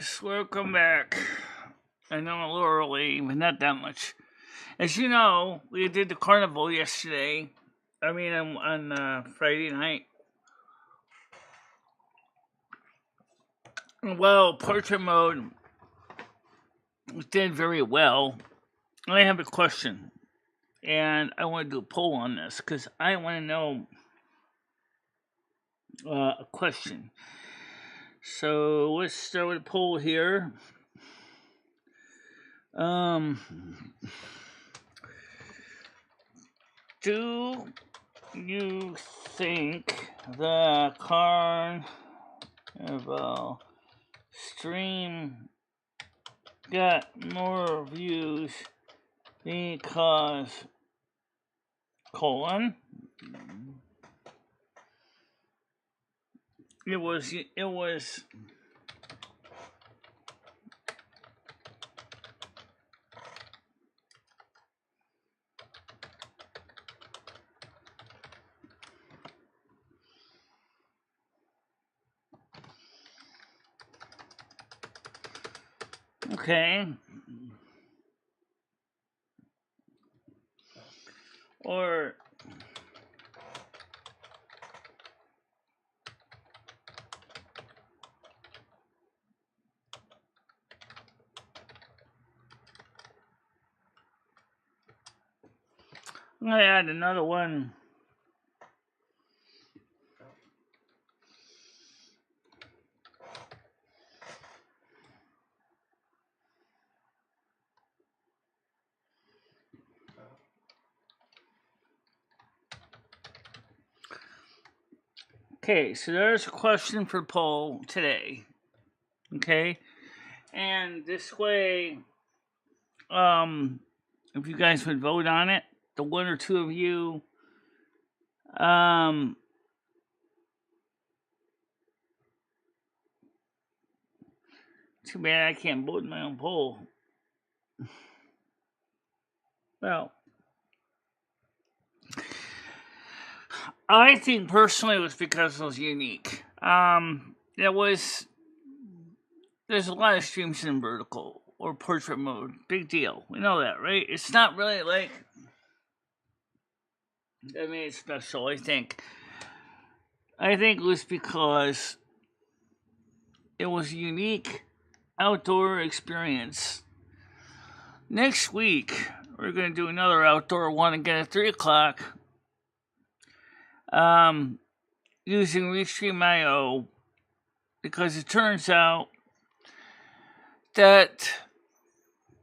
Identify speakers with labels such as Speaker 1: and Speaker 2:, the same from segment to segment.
Speaker 1: guys, welcome back. I know I'm a little early, but not that much. As you know, we did the carnival yesterday. On Friday night. Well, portrait mode did very well. I have a question, and I want to do a poll on this because I want to know a question. So let's start with a poll here. Do you think the carnival stream got more views because it was okay, or I'm gonna add another one. Okay, so there's a question for poll today. Okay, and this way, if you guys would vote on it, the one or two of you, too bad I can't vote in my own poll. Well, I think personally it was because it was unique. There's a lot of streams in vertical or portrait mode. Big deal. We know that, right? It's not really like that made it special, I think. I think it was because it was a unique outdoor experience. Next week, we're going to do another outdoor one again at 3 o'clock. Using Restream.io, because it turns out that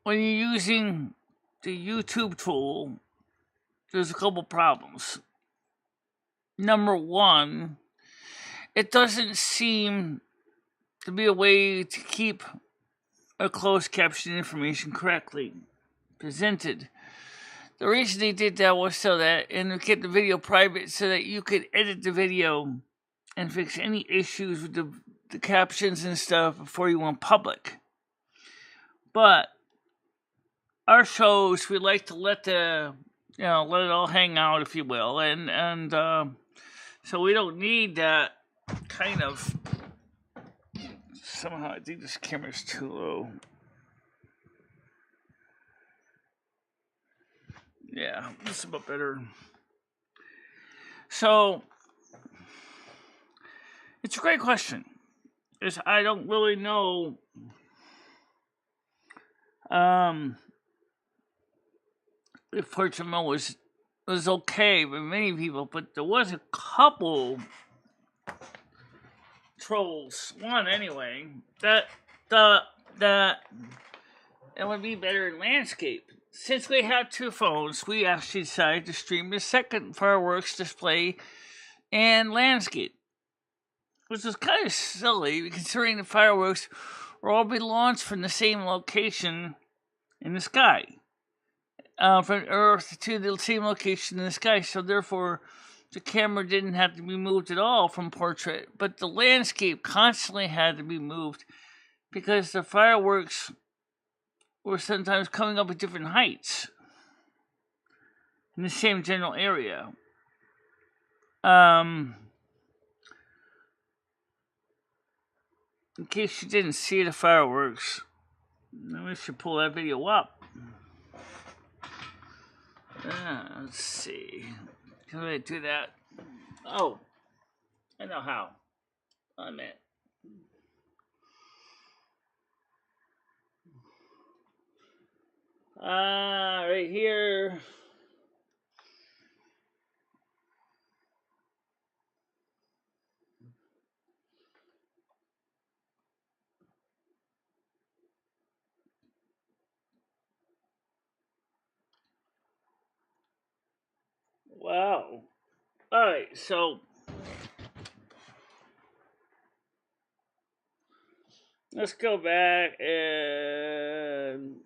Speaker 1: when you're using the YouTube tool, there's a couple problems. Number one, it doesn't seem to be a way to keep a closed caption information correctly presented. The reason they did that was so that, and they kept the video private so that you could edit the video and fix any issues with the captions and stuff before you went public. But our shows, we like to let let it all hang out, if you will, and so we don't need that kind of. Somehow, I think this camera's too low. Yeah, this is a bit better. So, it's a great question. I don't really know. If portrait mode was okay with many people, but there was a couple trolls. One anyway. That it would be better in landscape. Since we have two phones, we actually decided to stream the second fireworks display and landscape, which is kind of silly considering the fireworks will all be launched from the same location in the sky, from Earth to the same location in the sky. So therefore, the camera didn't have to be moved at all from portrait, but the landscape constantly had to be moved because the fireworks were sometimes coming up at different heights in the same general area. In case you didn't see the fireworks, we should pull that video up. Let's see. How do I do that? Oh, I know how. I meant. Right here. Wow. Alright, so let's go back and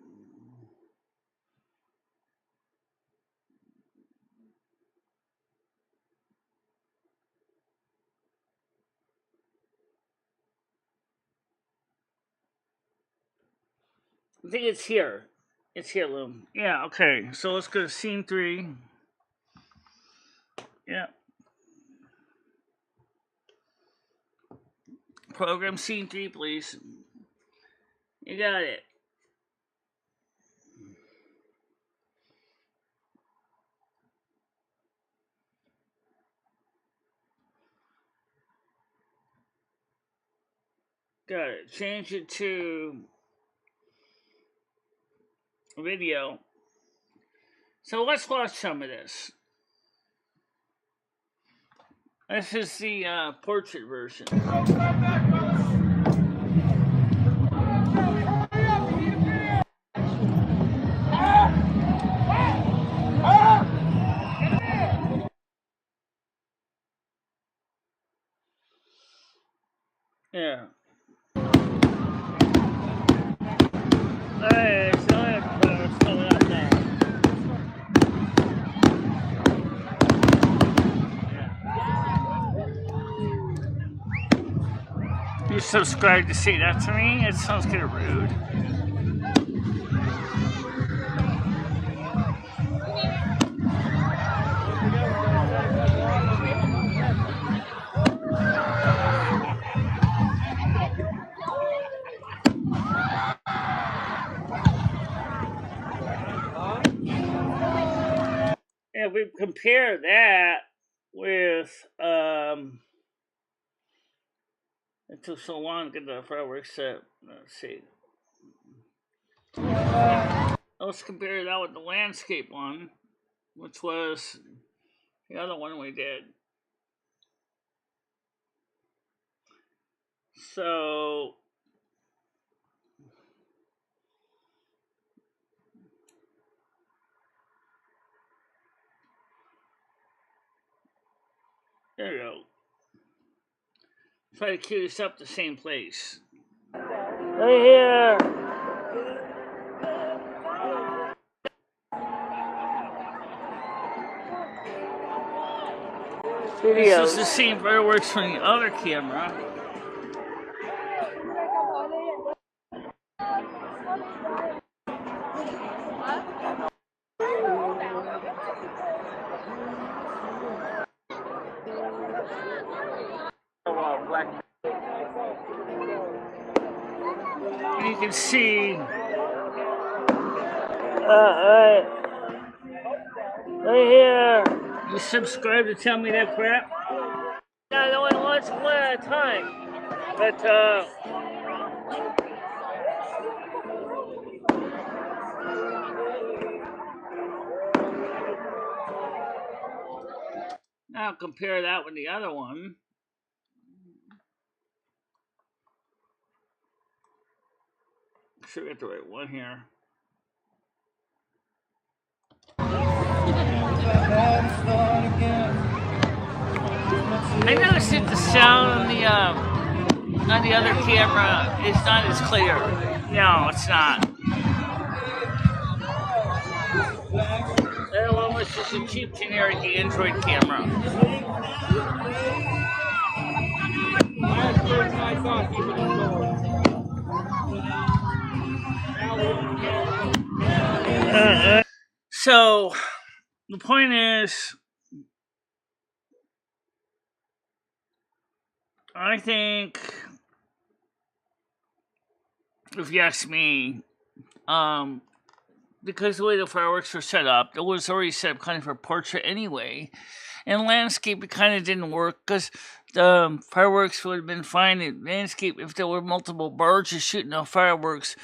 Speaker 1: I think it's here. It's here, Lum. Yeah, okay. So let's go to scene 3. Yeah. Program scene 3, please. You got it. Got it. Change it to video. So let's watch some of this. This is the portrait version. Yeah. Alright, so it's coming up now. You subscribe to say that to me? It sounds kind of rude. And we compare that with it took so long to get the fireworks set. Let's see. Let's compare that with the landscape one, which was the other one we did. So there you go. Try to cue this up the same place. Right here. Videos. This is the same fireworks from the other camera. And you can see right here. You subscribe to tell me that crap? I only watch one at a time. But now compare that with the other one. Make sure we get the right one here. I noticed that the sound on the other camera is not as clear. No, it's not. That one was just a cheap generic Android camera. So the point is, I think if you ask me. Because the way the fireworks were set up, it was already set up kind of for portrait anyway. In landscape, it kind of didn't work because the fireworks would have been fine in landscape if there were multiple barges shooting off fireworks.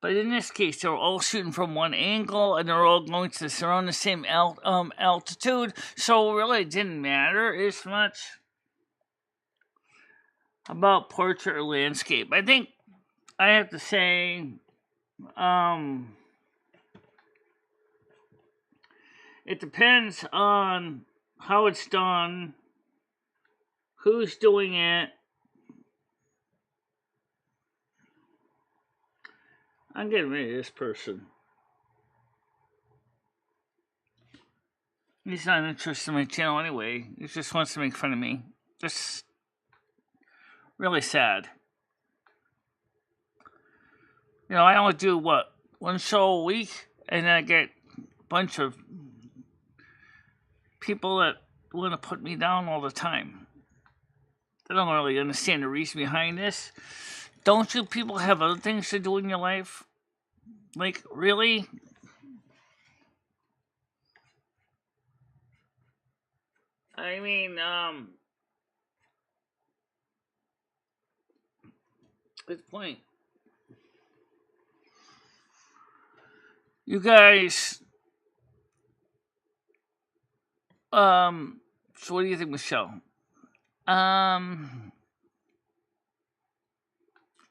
Speaker 1: But in this case, they were all shooting from one angle, and they're all going to around the same altitude. So really, it didn't matter as much about portrait or landscape. I think I have to say, it depends on how it's done, who's doing it. I'm getting rid of this person. He's not interested in my channel anyway. He just wants to make fun of me. Just really sad. You know, I only do one show a week, and then I get a bunch of people that want to put me down all the time. They don't really understand the reason behind this. Don't you people have other things to do in your life? Like, really? I mean, good point. You guys, so what do you think, Michelle?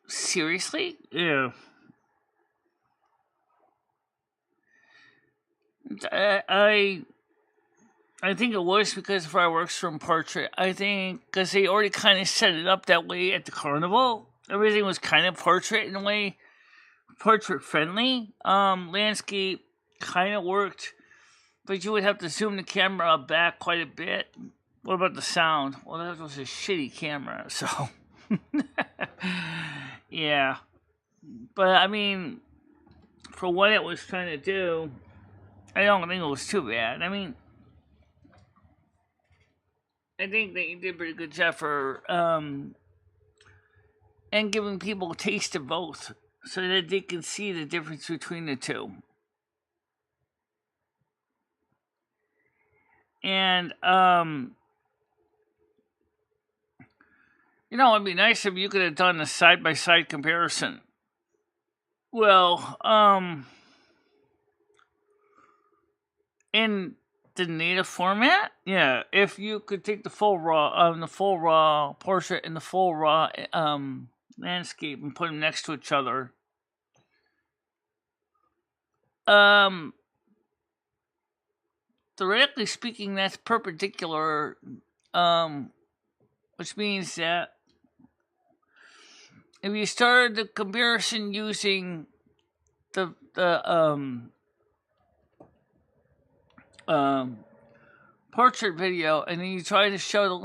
Speaker 1: Seriously? Yeah. I think it was because the fireworks from portrait. I think because they already kind of set it up that way at the carnival. Everything was kind of portrait in a way, portrait friendly. Landscape kind of worked, but you would have to zoom the camera back quite a bit. What about the sound? Well, that was a shitty camera, so yeah. But I mean, for what it was trying to do, I don't think it was too bad. I mean, I think they did a pretty good job for and giving people a taste of both, so that they can see the difference between the two. And you know, it'd be nice if you could have done a side by side comparison. Well, in the native format, yeah. If you could take the full raw portrait and the full raw landscape and put them next to each other, theoretically speaking, that's perpendicular, which means that if you started the comparison using the portrait video, and then you try to show the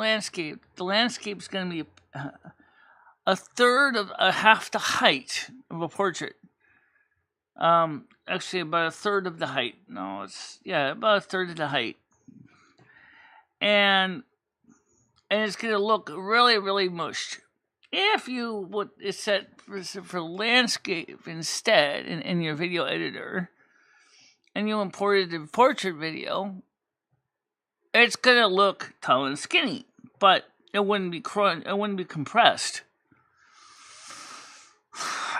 Speaker 1: landscape's going to be a third of half the height of a portrait. Actually, about a third of the height. No, about a third of the height, and it's going to look really, really mushed. If you would set for landscape instead in your video editor, and you imported the portrait video, it's gonna look tall and skinny, but it wouldn't be it wouldn't be compressed.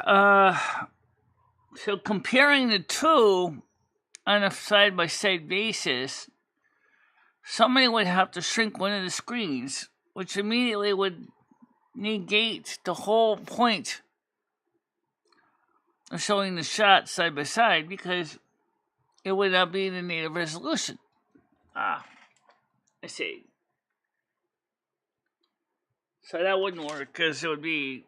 Speaker 1: So comparing the two on a side by side basis, somebody would have to shrink one of the screens, which immediately would negate the whole point of showing the shot side by side, because it would not be in the native resolution. I see. So that wouldn't work, because it would be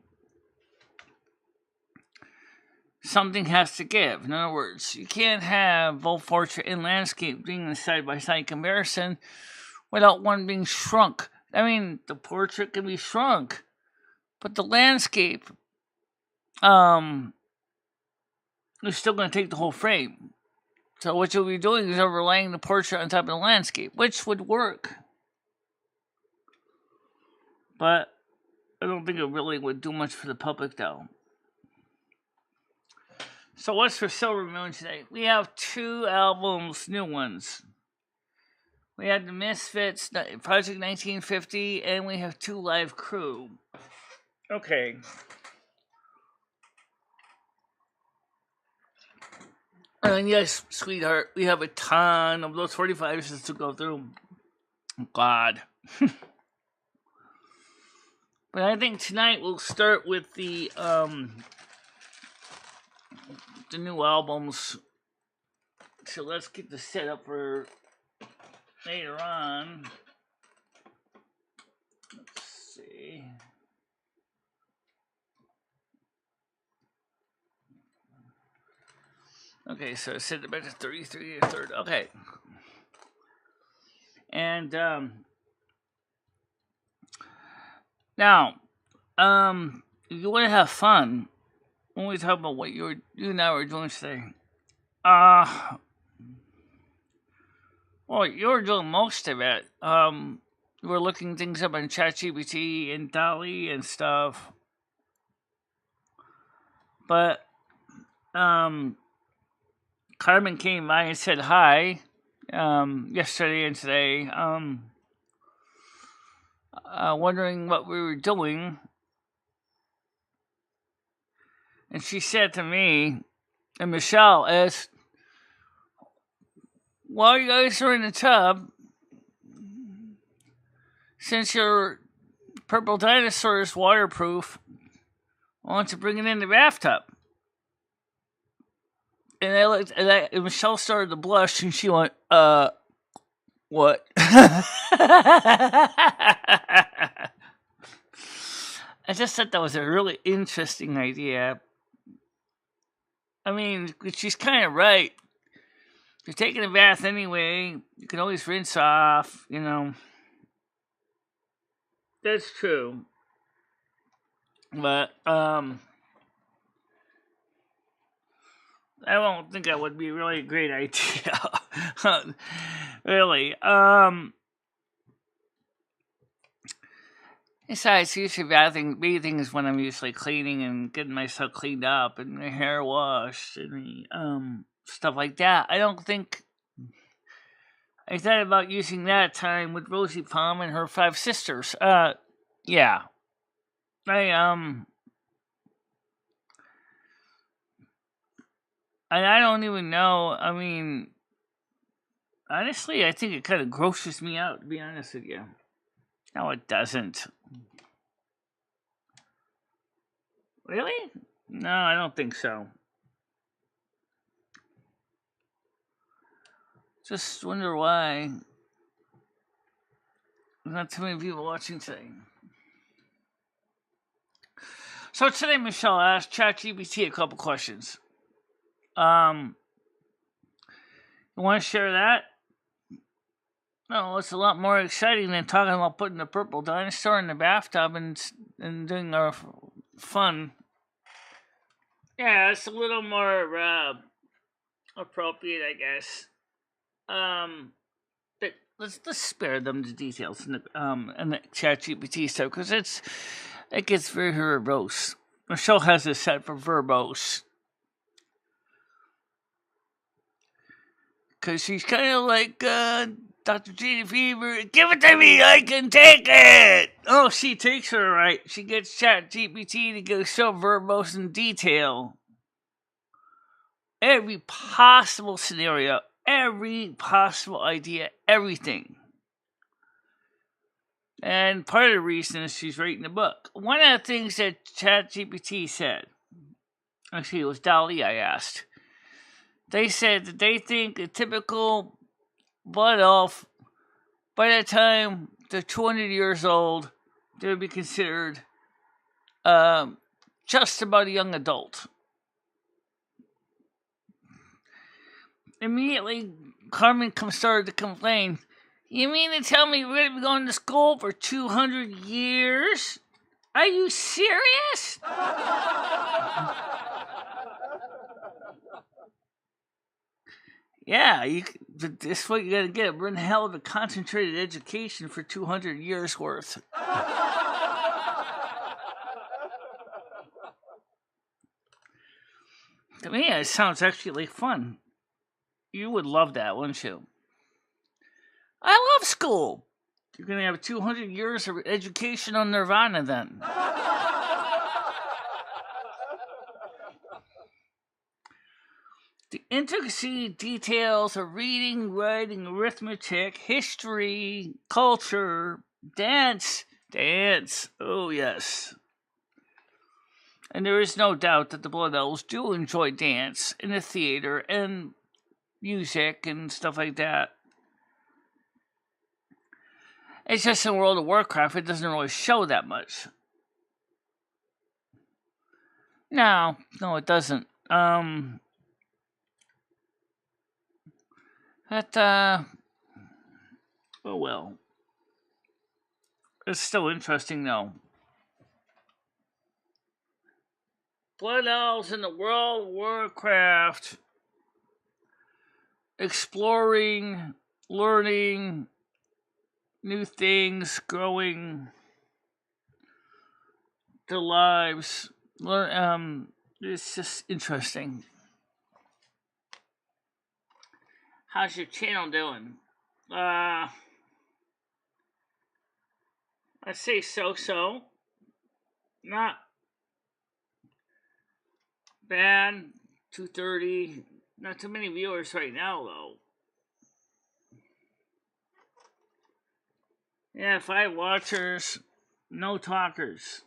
Speaker 1: something has to give. In other words, you can't have both portrait and landscape being a side by side comparison without one being shrunk. I mean, the portrait can be shrunk, but the landscape is still going to take the whole frame. So what you'll be doing is overlaying the portrait on top of the landscape, which would work. But I don't think it really would do much for the public, though. So what's for Silver Moon today? We have 2 albums, new ones. We had the Misfits, Project 1950, and we have 2 live crew. Okay. And yes, sweetheart, we have a ton of those 45s to go through. God. But I think tonight we'll start with the new albums. So let's get the setup for later on. Let's see. Okay, so set it back to 33 or 3rd. Okay. And now, if you want to have fun, when we talk about what you and I were doing today, well, you were doing most of it. You were looking things up on ChatGPT and Dolly and stuff. But, Carmen came by and said hi, yesterday and today, wondering what we were doing. And she said to me, and Michelle asked, while you guys are in the tub, since your purple dinosaur is waterproof, why don't you bring it in the bathtub? And I looked, and Michelle started to blush, and she went, what? I just thought that was a really interesting idea. I mean, she's kind of right. If you're taking a bath anyway, you can always rinse off, you know. That's true. But, I don't think that would be really a great idea. Really. Besides, usually bathing is when I'm usually cleaning and getting myself cleaned up and my hair washed and stuff like that. I don't think I thought about using that time with Rosie Palm and her 5 sisters. Yeah. I don't even know. I mean, honestly, I think it kind of grosses me out, to be honest with you. No, it doesn't. Really? No, I don't think so. Just wonder why there's not too many people watching today. So today, Michelle asked ChatGPT a couple questions. You want to share that? No, it's a lot more exciting than talking about putting the purple dinosaur in the bathtub and doing our fun. Yeah, it's a little more appropriate, I guess. But let's spare them the details in the ChatGPT stuff because it gets very verbose. Michelle has a set for verbose. Because she's kind of like Dr. Gina Fever. Give it to me, I can take it! Oh, she takes her right. She gets ChatGPT to go so verbose in detail. Every possible scenario, every possible idea, everything. And part of the reason is she's writing the book. One of the things that ChatGPT said, actually it was Dolly I asked, they said that they think a typical blood elf, by the time they're 200 years old, they would be considered just about a young adult. Immediately, Carmen started to complain. You mean to tell me we're going to be going to school for 200 years? Are you serious? Yeah, this is what you gotta get. We're in hell of a concentrated education for 200 years worth. To me, it sounds actually like fun. You would love that, wouldn't you? I love school. You're going to have 200 years of education on Nirvana then. The intricacy details of reading, writing, arithmetic, history, culture, dance. Oh, yes. And there is no doubt that the Blood Elves do enjoy dance in the theater and music and stuff like that. It's just in World of Warcraft, it doesn't really show that much. No, it doesn't. Oh well. It's still interesting though. Blood Elves in the World of Warcraft. Exploring, learning new things, growing their lives. It's just interesting. How's your channel doing? I'd say so. Not bad. 230. Not too many viewers right now, though. Yeah, 5 watchers, no talkers.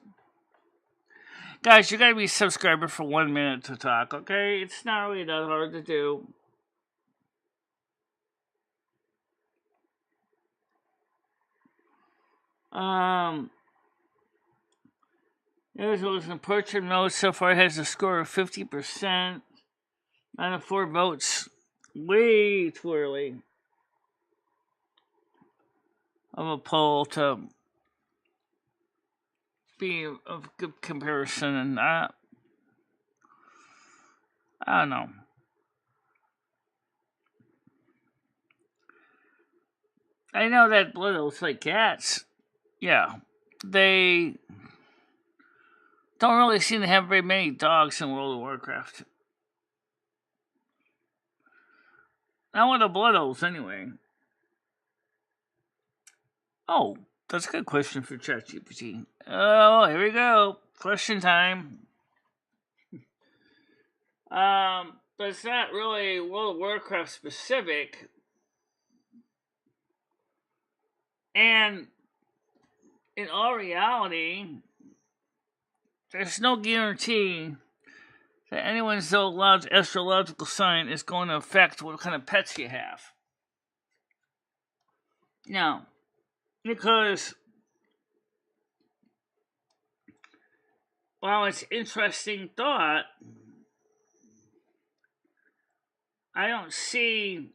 Speaker 1: Guys, you gotta be a subscriber for 1 minute to talk, okay? It's not really that hard to do. There's an approaching mode so far has a score of 50%. Out of 4 votes. Way too early of a poll to be of good comparison, and I don't know. I know that Blood Elves like cats. Yeah. They don't really seem to have very many dogs in World of Warcraft. Not with the Blood Elves, anyway. Oh, that's a good question for ChatGPT. Oh, here we go. Question time. But it's not really World of Warcraft specific. And in all reality, there's no guarantee that anyone's astrological sign is going to affect what kind of pets you have. No. Because while it's interesting thought, I don't see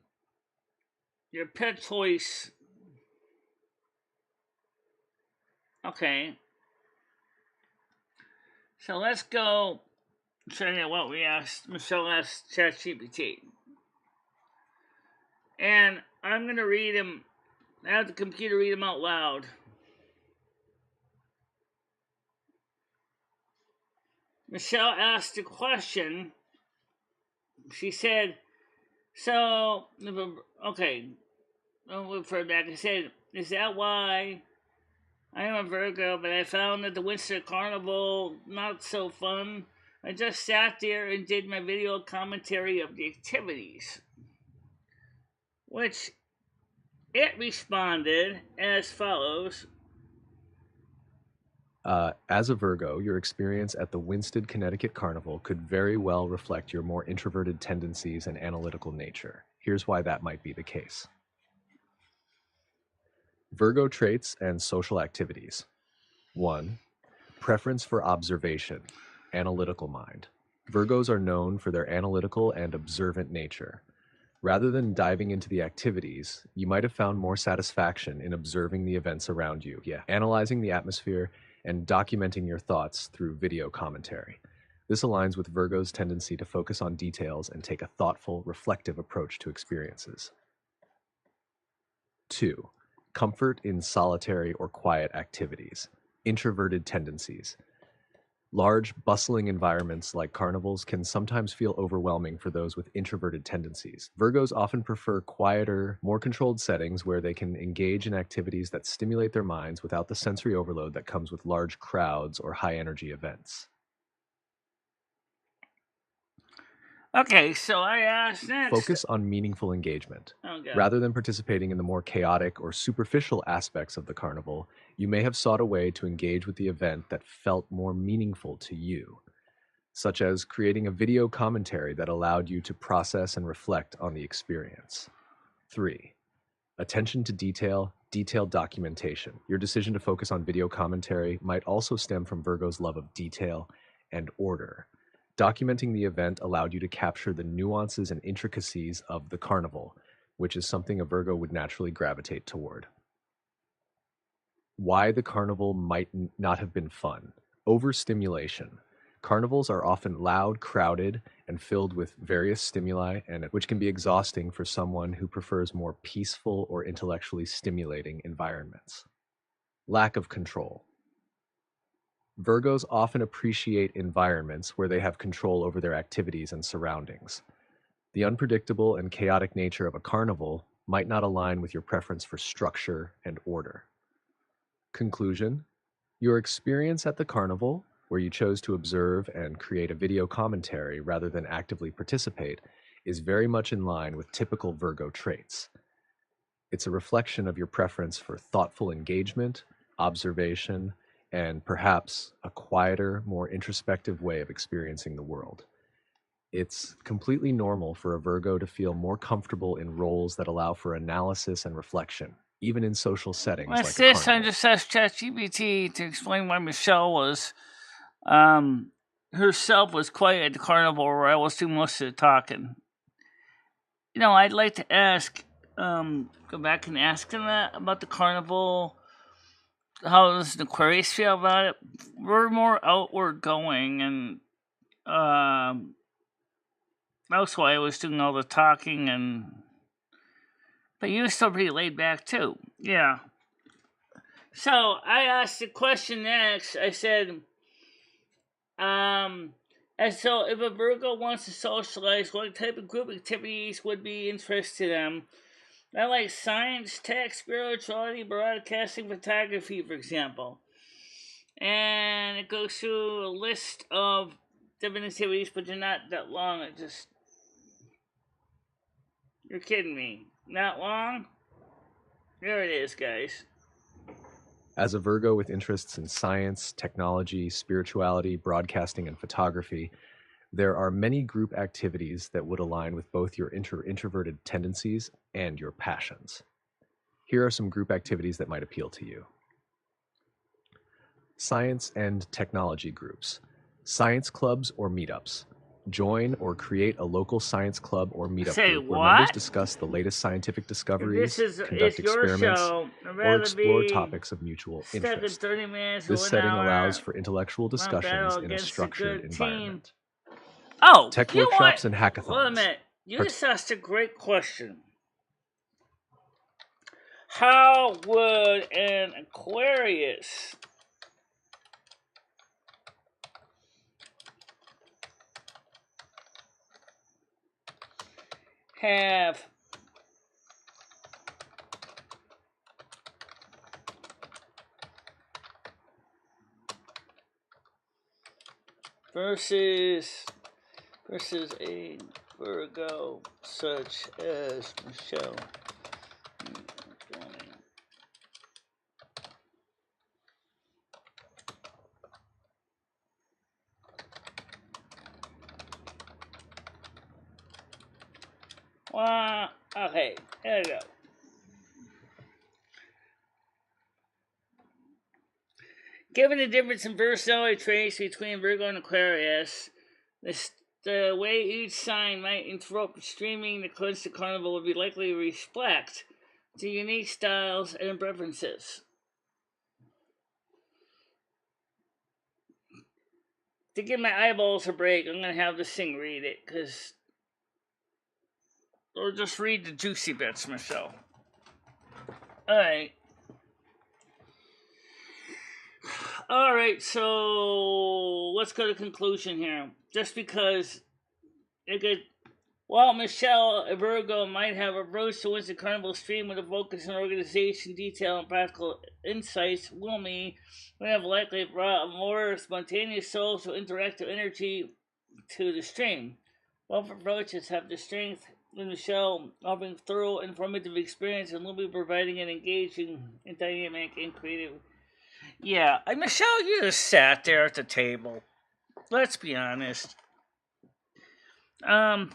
Speaker 1: your pet choice. Okay. So let's go check out what we asked. Michelle asked ChatGPT. And I'm going to read them. I have the computer read them out loud. Michelle asked a question. She said, so, okay, I'll look further back. I said, is that why I am a Virgo, but I found that the Winter Carnival not so fun? I just sat there and did my video commentary of the activities. Which it responded as follows.
Speaker 2: As a Virgo, your experience at the Winston, Connecticut Carnival could very well reflect your more introverted tendencies and analytical nature. Here's why that might be the case. Virgo traits and social activities. 1. Preference for observation, analytical mind. Virgos are known for their analytical and observant nature. Rather than diving into the activities, you might have found more satisfaction in observing the events around you, analyzing the atmosphere, and documenting your thoughts through video commentary. This aligns with Virgo's tendency to focus on details and take a thoughtful, reflective approach to experiences. 2. Comfort in solitary or quiet activities. Introverted tendencies. Large, bustling environments like carnivals can sometimes feel overwhelming for those with introverted tendencies. Virgos often prefer quieter, more controlled settings where they can engage in activities that stimulate their minds without the sensory overload that comes with large crowds or high-energy events.
Speaker 1: Okay, so I asked next.
Speaker 2: Focus on meaningful engagement. Rather than participating in the more chaotic or superficial aspects of the carnival, you may have sought a way to engage with the event that felt more meaningful to you, such as creating a video commentary that allowed you to process and reflect on the experience. 3. Attention to detail, detailed documentation. Your decision to focus on video commentary might also stem from Virgo's love of detail and order. Documenting the event allowed you to capture the nuances and intricacies of the carnival, which is something a Virgo would naturally gravitate toward. Why the carnival might not have been fun. Overstimulation. Carnivals are often loud, crowded, and filled with various stimuli, and which can be exhausting for someone who prefers more peaceful or intellectually stimulating environments. Lack of control. Virgos often appreciate environments where they have control over their activities and surroundings. The unpredictable and chaotic nature of a carnival might not align with your preference for structure and order. Conclusion: your experience at the carnival, where you chose to observe and create a video commentary rather than actively participate, is very much in line with typical Virgo traits. It's a reflection of your preference for thoughtful engagement, observation, and perhaps a quieter, more introspective way of experiencing the world. It's completely normal for a Virgo to feel more comfortable in roles that allow for analysis and reflection, even in social settings like a carnival.
Speaker 1: I just asked ChatGPT to explain why Michelle was, herself was quiet at the carnival where I was doing most of the talking. You know, I'd like to ask, go back and ask them that about the carnival. How does the Aquarius feel about it? We're more outward going, and that's why I was doing all the talking, but you were still pretty laid back too. Yeah. So I asked the question next. I said, and so if a Virgo wants to socialize, what type of group activities would be interest to them? I like science, tech, spirituality, broadcasting, photography, for example. And it goes through a list of different activities, but they're not that long. It just... You're kidding me. Not long? There it is, guys.
Speaker 2: As a Virgo with interests in science, technology, spirituality, broadcasting, and photography, there are many group activities that would align with both your introverted tendencies and your passions. Here are some group activities that might appeal to you. Science and technology groups. Science clubs or meetups. Join or create a local science club or meetup group where members discuss the latest scientific discoveries, conduct experiments, or explore topics of mutual interest. This setting allows for intellectual discussions in a structured environment.
Speaker 1: Oh,
Speaker 2: tech workshops and hackathons.
Speaker 1: Wait a minute. You just asked a great question. How would an Aquarius have versus a Virgo such as Michelle? Well, okay, there we go. Given the difference in personality traits between Virgo and Aquarius, the way each sign might interrupt streaming the Constant Carnival would be likely to reflect the unique styles and preferences. To give my eyeballs a break, I'm going to have this thing read it, or just read the juicy bits, Michelle. Alright. All right, so let's go to conclusion here. Just because it could, while Michelle, a Virgo, might have approached towards the carnival stream with a focus on organization, detail, and practical insights, Lumi would have likely brought a more spontaneous social interactive energy to the stream. Both approaches have the strength in Michelle offering thorough, informative experience and Lumi providing an engaging and dynamic and creative. Yeah, Michelle, you just sat there at the table. Let's be honest. Um,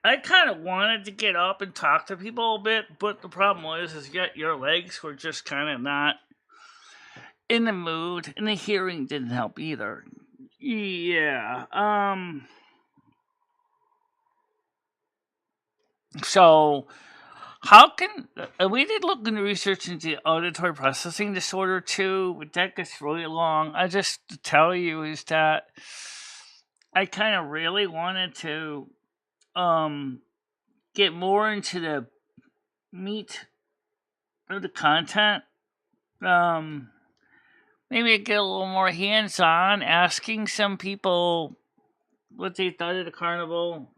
Speaker 1: I kind of wanted to get up and talk to people a bit, but the problem is yet your legs were just kind of not in the mood, and the hearing didn't help either. Yeah. So how can we did look into research into auditory processing disorder too, but that gets really long. I just to tell you is that I kind of really wanted to um get more into the meat of the content. Um, Maybe get a little more hands on, asking some people what they thought of the carnival.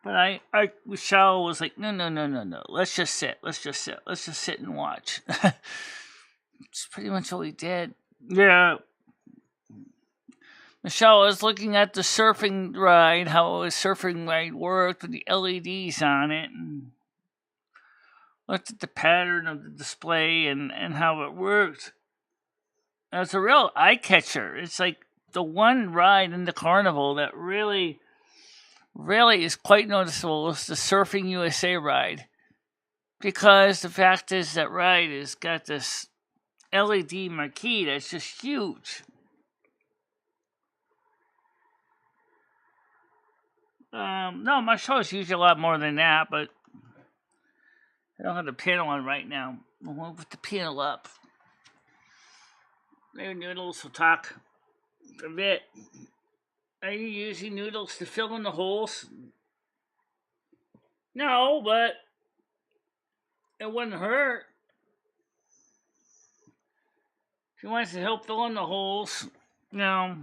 Speaker 1: But Michelle was like, no, no, no, no, no. Let's just sit. Let's just sit. Let's just sit and watch. It's pretty much all we did. Yeah. Michelle was looking at the surfing ride, how a surfing ride worked with the LEDs on it, and looked at the pattern of the display and how it worked. And it's a real eye catcher. It's like the one ride in the carnival that really, really is quite noticeable is the Surfing USA ride. Because the fact is that ride has got this LED marquee that's just huge. No, my shows usually a lot more than that, but I don't have the panel on right now. We'll put the panel up. Maybe Noodles will talk a bit. Are you using Noodles to fill in the holes? No, but it wouldn't hurt. If he wants to help fill in the holes, no.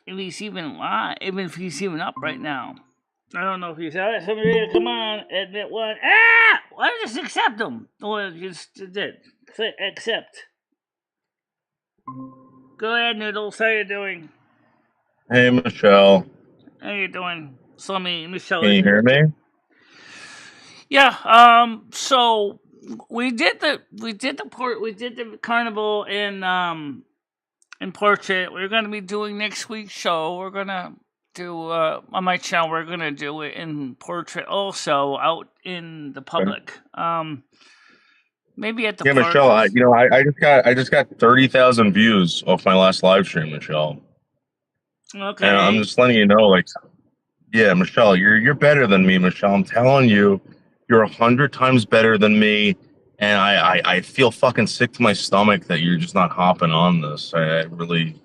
Speaker 1: If he's even live, even if he's even up right now. I don't know if he's out. Somebody, come on, admit one. Ah! Why don't you just accept him? Oh, you just did. Click accept. Go ahead, Noodles. How you doing?
Speaker 3: Hey, Michelle.
Speaker 1: How you doing? Slummy, Michelle.
Speaker 3: Can you hear me?
Speaker 1: Yeah. So we did the carnival in Portrait. We're going to be doing next week's show. We're going to do on my channel. We're going to do it in Portrait also out in the public. Maybe at the
Speaker 3: Yeah,
Speaker 1: park.
Speaker 3: Michelle. I just got 30,000 views off my last live stream, Michelle.
Speaker 1: Okay.
Speaker 3: And I'm just letting you know, like, yeah, Michelle, you're better than me, Michelle. I'm telling you, you're 100 times better than me. And I feel fucking sick to my stomach that you're just not hopping on this. I really,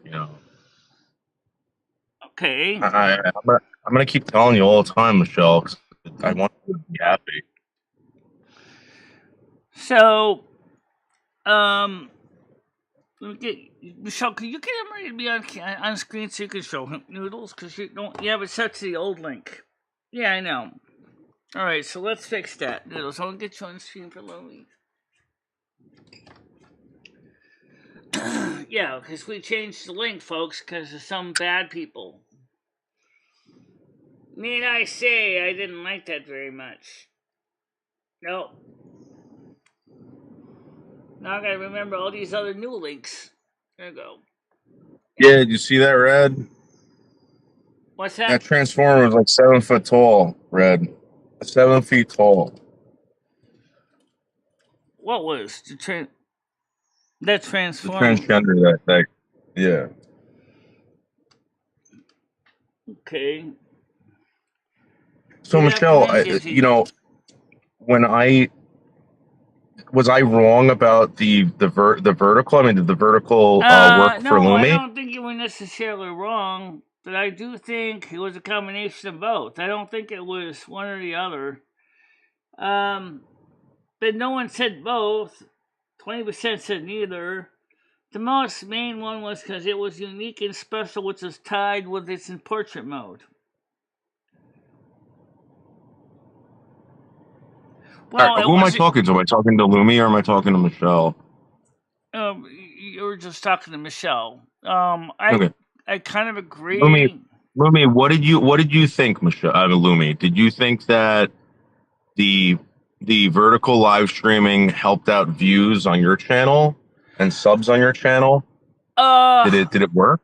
Speaker 1: Okay.
Speaker 3: I'm gonna keep telling you all the time, Michelle, 'cause I want you to be happy.
Speaker 1: So, let me get Michelle. Can you get him ready to be on screen so you can show him Noodles? Because you don't. You have it set to the old link. Yeah, I know. All right, so let's fix that, Noodles. I'll get you on screen for Lumi. Yeah, because we changed the link, folks, because of some bad people. Need I say I didn't like that very much? Nope. Now I gotta remember all these other new links. There you go.
Speaker 3: Yeah, did you see that, Red?
Speaker 1: What's that?
Speaker 3: That transformer was like 7 foot tall, Red. 7 feet tall.
Speaker 1: What was the that
Speaker 3: The
Speaker 1: transformer?
Speaker 3: transgender that yeah.
Speaker 1: Okay.
Speaker 3: So
Speaker 1: Good
Speaker 3: Michelle,
Speaker 1: afternoon, Dizzy.
Speaker 3: when I was I wrong about the vertical? I mean, did the vertical work for
Speaker 1: No, I
Speaker 3: Lumi?
Speaker 1: don't think you were necessarily wrong, but I do think it was a combination of both. I don't think it was one or the other. but no one said both. 20% said neither. The most main one was because it was unique and special, which is tied with its in portrait mode. Well,
Speaker 3: All right, who am I talking to? Am I talking to Lumi or am I talking to Michelle?
Speaker 1: You were just talking to Michelle.
Speaker 3: Okay.
Speaker 1: I kind of agree.
Speaker 3: Lumi, what did you think, Michelle? Lumi, did you think that the vertical live streaming helped out views on your channel and subs on your channel? Did it work?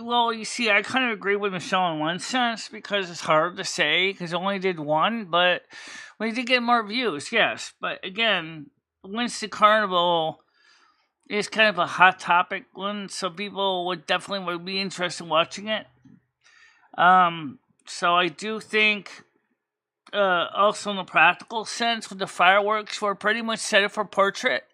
Speaker 1: Well, you see, I kind of agree with Michelle in one sense because it's hard to say because I only did one, but we did get more views, yes. But again, Winston Carnival is kind of a hot topic one, so people would definitely be interested in watching it. So I do think, also in the practical sense, with the fireworks, we're pretty much set up for portrait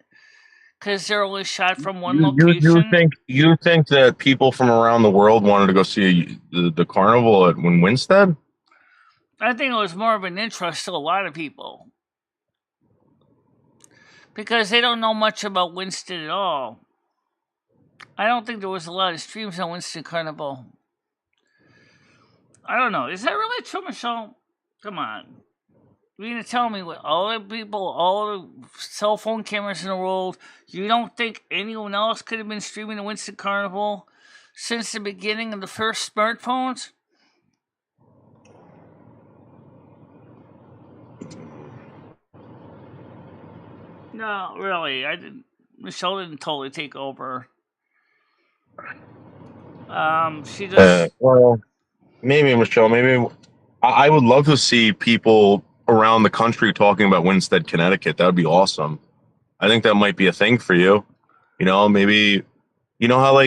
Speaker 1: because they're only shot from one location.
Speaker 3: You think that people from around the world wanted to go see the carnival at Winstead?
Speaker 1: I think it was more of an interest to a lot of people because they don't know much about Winston at all. I don't think there was a lot of streams on Winston Carnival. I don't know. Is that really true, Michelle? Come on. You're going to tell me with all the people, all the cell phone cameras in the world, you don't think anyone else could have been streaming the Winston Carnival since the beginning of the first smartphones? No, really. Michelle didn't totally take over. She just...
Speaker 3: well, maybe, Michelle, maybe I would love to see people around the country talking about Winstead, Connecticut. That would be awesome. I think that might be a thing for you. You know, maybe you know how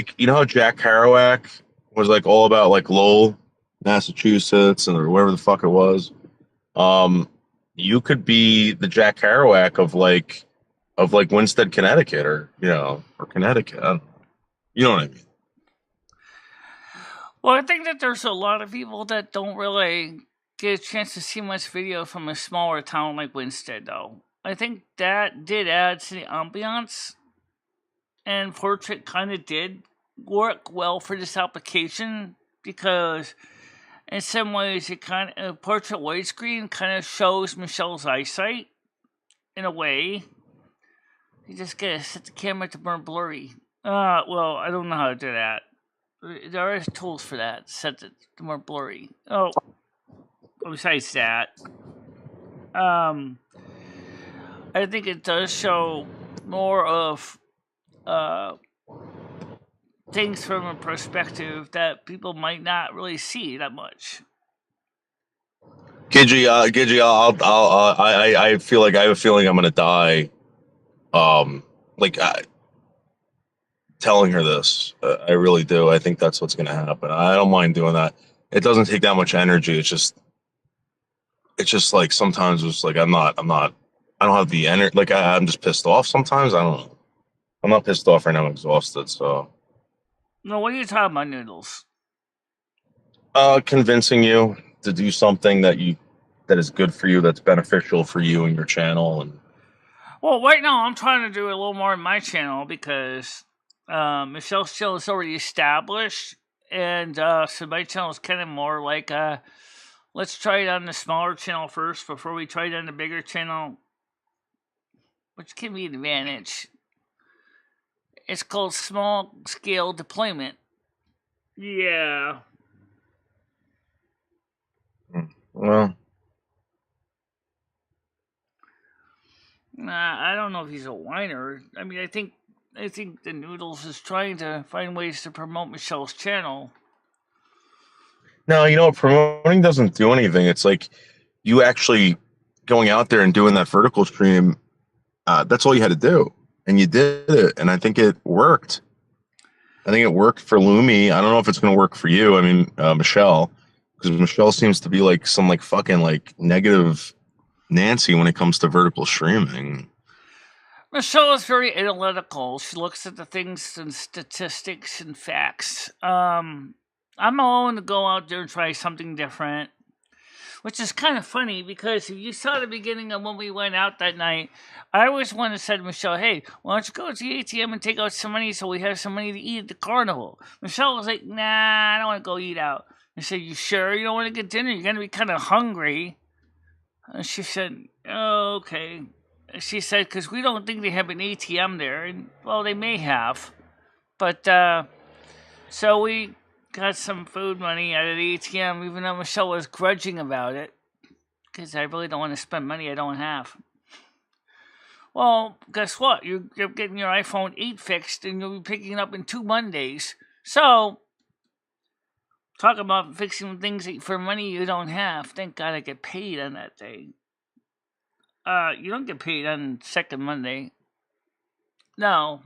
Speaker 3: Jack Kerouac was like all about like Lowell, Massachusetts, or wherever the fuck it was. You could be the Jack Kerouac of Winstead, Connecticut, or Connecticut. You know what I mean?
Speaker 1: Well, I think that there's a lot of people that don't really get a chance to see much video from a smaller town like Winsted, though. I think that did add to the ambiance, and portrait kind of did work well for this application because, in some ways, it kind of portrait widescreen kind of shows Michelle's eyesight in a way. You just gotta set the camera to more blurry. Well, I don't know how to do that. There are tools for that. Set it to more blurry. Oh, besides that, I think it does show more of things from a perspective that people might not really see that much.
Speaker 3: Gidgey, I feel like I have a feeling I'm gonna die. Telling her this, I really do. I think that's what's gonna happen. I don't mind doing that. It doesn't take that much energy. It's just like sometimes it's like I don't have the energy. Like I'm just pissed off sometimes. I don't know. I'm not pissed off right now. I'm exhausted. So.
Speaker 1: No, what are you talking about, Noodles?
Speaker 3: Convincing you to do something that is good for you, that's beneficial for you and your channel. And
Speaker 1: well, right now I'm trying to do a little more in my channel because Michelle's channel is already established, and so my channel is kind of more like let's try it on the smaller channel first before we try it on the bigger channel, which can be an advantage. It's called small scale deployment. Yeah.
Speaker 3: Well,
Speaker 1: I don't know if he's a whiner. I mean, I think the Noodles is trying to find ways to promote Michelle's channel.
Speaker 3: no, promoting doesn't do anything. It's like you actually going out there and doing that vertical stream. That's all you had to do, and you did it, and I think it worked. I think it worked for Lumi. I don't know if it's going to work for you. I mean, Michelle, because Michelle seems to be like some like fucking like negative Nancy when it comes to vertical streaming.
Speaker 1: Michelle is very analytical. She looks at the things and statistics and facts. I'm willing to go out there and try something different. which is kind of funny because if you saw the beginning of when we went out that night, I was one that said to Michelle, "Hey, why don't you go to the ATM and take out some money so we have some money to eat at the carnival?" Michelle was like, "Nah, I don't want to go eat out." I said, "You sure you don't want to get dinner? You're gonna be kind of hungry." And she said, "Oh, okay." She said, "Because we don't think they have an ATM there," and well, they may have, but so we got some food money out of the ATM, even though Michelle was grudging about it, because I really don't want to spend money I don't have. Well, guess what? You're getting your iPhone 8 fixed, and you'll be picking it up in 2 Mondays. So, talk about fixing things for money you don't have. Thank God I get paid on that day. You don't get paid on second Monday. No.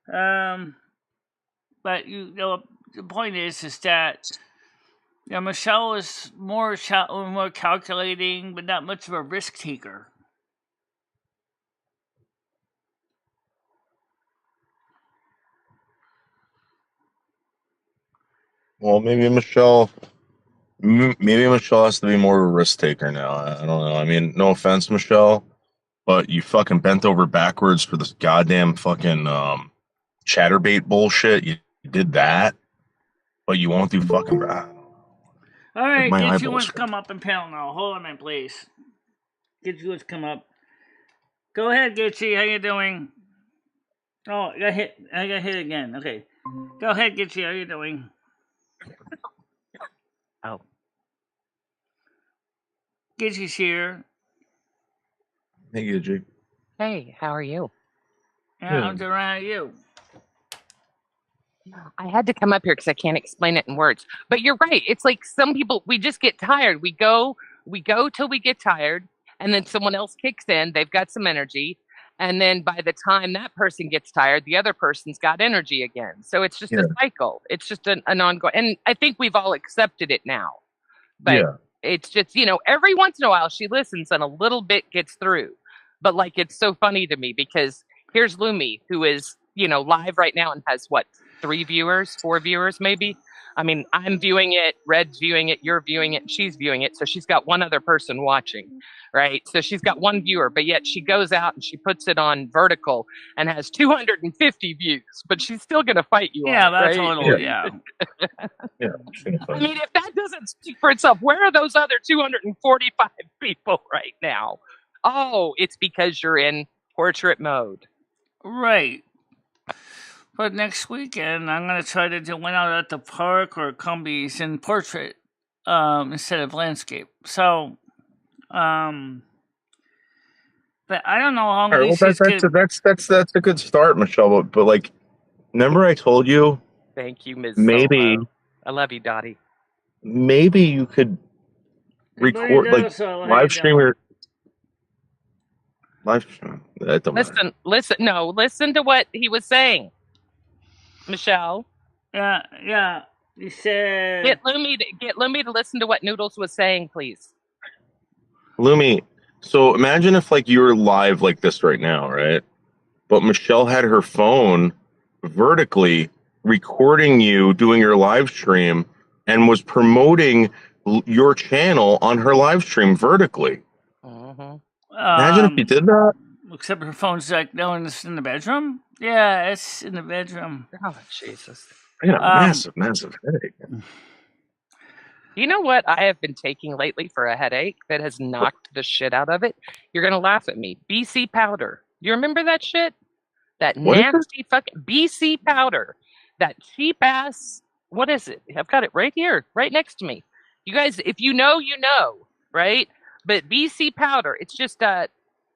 Speaker 1: But the point is that Michelle is more calculating, but not much of a risk taker.
Speaker 3: Well, maybe Michelle has to be more of a risk taker now. I don't know. I mean, no offense, Michelle, but you fucking bent over backwards for this goddamn fucking chatterbait bullshit. You did that, but you won't do fucking.
Speaker 1: All right,
Speaker 3: my
Speaker 1: get you
Speaker 3: eyeballs
Speaker 1: wants to
Speaker 3: hurt.
Speaker 1: come up and panel now. Hold on a minute, please. Get you wants to come up. Go ahead, Gitchy. How you doing? Oh, I got hit again. Okay. Go ahead, Gitchy. How you doing?
Speaker 4: Oh.
Speaker 1: Gitchy's here.
Speaker 3: Hey, Gidgy.
Speaker 4: Hey, how are you?
Speaker 1: Yeah, I'm doing right. How are you?
Speaker 4: I had to come up here because I can't explain it in words. But you're right. It's like some people, we just get tired. We go till we get tired, and then someone else kicks in. They've got some energy. And then by the time that person gets tired, the other person's got energy again. So it's just a cycle. It's just an ongoing. And I think we've all accepted it now. But it's just, every once in a while she listens and a little bit gets through. But like, it's so funny to me because here's Lumi, who is, live right now and has what, 3 viewers, 4 viewers, maybe. I mean, I'm viewing it, Red's viewing it, you're viewing it, and she's viewing it. So she's got one other person watching, right? So she's got 1 viewer, but yet she goes out and she puts it on vertical and has 250 views, but she's still going to fight you on it,
Speaker 1: that's
Speaker 4: right?
Speaker 1: a little, yeah.
Speaker 4: I mean, if that doesn't speak for itself, where are those other 245 people right now? Oh, it's because you're in portrait mode.
Speaker 1: Right. But next weekend, I'm going to try to do one out at the park or Cumbies in portrait instead of landscape. So, but I don't know how many.
Speaker 3: That's a good start, Michelle. But like, remember I told you.
Speaker 4: Thank you, Ms.
Speaker 3: Maybe
Speaker 4: Solo. I love you, Dottie.
Speaker 3: Maybe you could record live stream your live stream.
Speaker 4: Listen to what he was saying, Michelle.
Speaker 1: Yeah. You said
Speaker 4: get Lumi to listen to what Noodles was saying, please.
Speaker 3: Lumi. So imagine if you were live like this right now, right? But Michelle had her phone vertically recording you doing your live stream and was promoting your channel on her live stream vertically.
Speaker 4: Mm-hmm.
Speaker 3: Imagine if you did that.
Speaker 1: Except her phone's it's in the bedroom. Yeah, it's in the bedroom.
Speaker 4: Oh, Jesus.
Speaker 3: Massive headache.
Speaker 4: You know what I have been taking lately for a headache that has knocked the shit out of it? You're going to laugh at me. BC powder. You remember that shit? That nasty fucking BC powder. That cheap ass. What is it? I've got it right here, right next to me. You guys, if you know, you know, right? But BC powder, it's just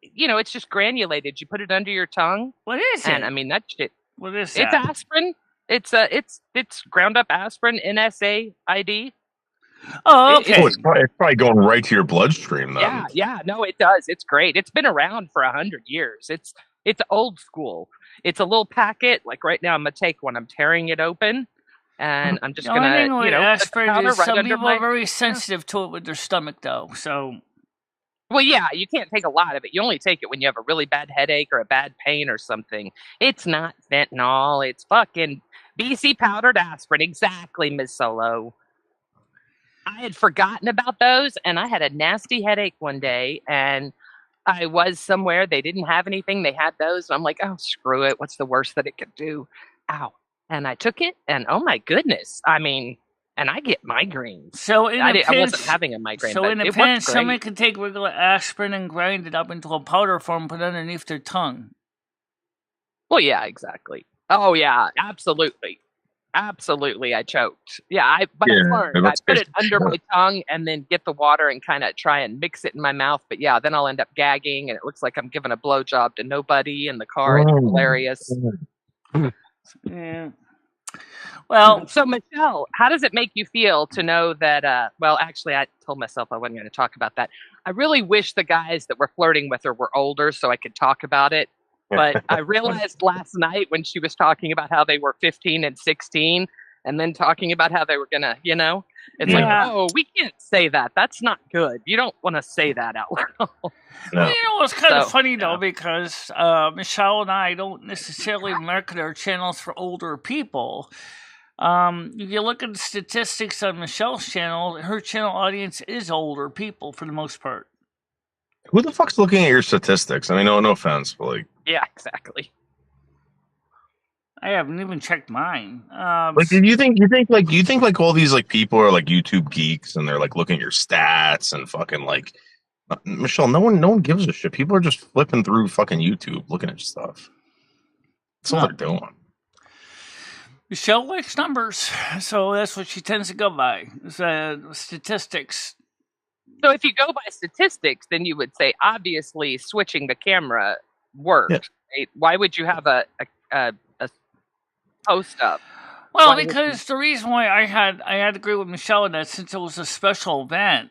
Speaker 4: it's just granulated. You put it under your tongue.
Speaker 1: What is it?
Speaker 4: And I mean that shit.
Speaker 1: What is that?
Speaker 4: It's aspirin. It's ground up aspirin, NSAID.
Speaker 1: Oh, okay.
Speaker 3: It's probably going right to your bloodstream then.
Speaker 4: Yeah. No, it does. It's great. It's been around for 100 years. It's old school. It's a little packet. Like right now, I'm gonna take one. I'm tearing it open, and I'm just gonna,
Speaker 1: aspirin is some people are very sensitive to it with their stomach, though. So.
Speaker 4: Well, yeah, you can't take a lot of it. You only take it when you have a really bad headache or a bad pain or something. It's not fentanyl. It's fucking BC powdered aspirin. Exactly, Ms. Solo. I had forgotten about those, and I had a nasty headache one day, and I was somewhere. They didn't have anything. They had those. I'm like, oh, screw it. What's the worst that it could do? Ow. And I took it, and oh my goodness. I mean, and I get migraines.
Speaker 1: So in
Speaker 4: I wasn't having a migraine,
Speaker 1: so
Speaker 4: but
Speaker 1: in a
Speaker 4: it
Speaker 1: pinch,
Speaker 4: worked
Speaker 1: somebody
Speaker 4: great.
Speaker 1: can take regular aspirin and grind it up into a powder form, put it underneath their tongue.
Speaker 4: Well, yeah, exactly. Oh, yeah, absolutely. Absolutely, I choked. Yeah, but I learned. I
Speaker 3: that's
Speaker 4: put it
Speaker 3: basically
Speaker 4: under
Speaker 3: sure.
Speaker 4: my tongue and then get the water and kind of try and mix it in my mouth. But yeah, then I'll end up gagging, and it looks like I'm giving a blowjob to nobody in the car. It's hilarious.
Speaker 1: Yeah. Well,
Speaker 4: So Michelle, how does it make you feel to know that? Well, actually, I told myself I wasn't going to talk about that. I really wish the guys that were flirting with her were older so I could talk about it. But I realized last night when she was talking about how they were 15 and 16 and then talking about how they were going to, it's like,
Speaker 1: Yeah.
Speaker 4: oh, we can't say that. That's not good. You don't want to say that out loud.
Speaker 3: No.
Speaker 1: Well, it's kind of
Speaker 4: So,
Speaker 1: funny though because Michelle and I don't necessarily market our channels for older people. If you look at the statistics on Michelle's channel, her channel audience is older people for the most part.
Speaker 3: Who the fuck's looking at your statistics? I mean, no offense, but like,
Speaker 4: yeah, exactly.
Speaker 1: I haven't even checked mine.
Speaker 3: like, do you think like all these like people are like YouTube geeks and they're like looking at your stats and fucking like, Michelle, no one gives a shit. People are just flipping through fucking YouTube looking at stuff. That's all they're doing.
Speaker 1: Michelle likes numbers, so that's what she tends to go by. Statistics.
Speaker 4: So if you go by statistics, then you would say obviously switching the camera worked.
Speaker 3: Yeah.
Speaker 4: Right? Why would you have a post up?
Speaker 1: Well,
Speaker 4: Why would
Speaker 1: because the reason why I had to agree with Michelle in that since it was a special event,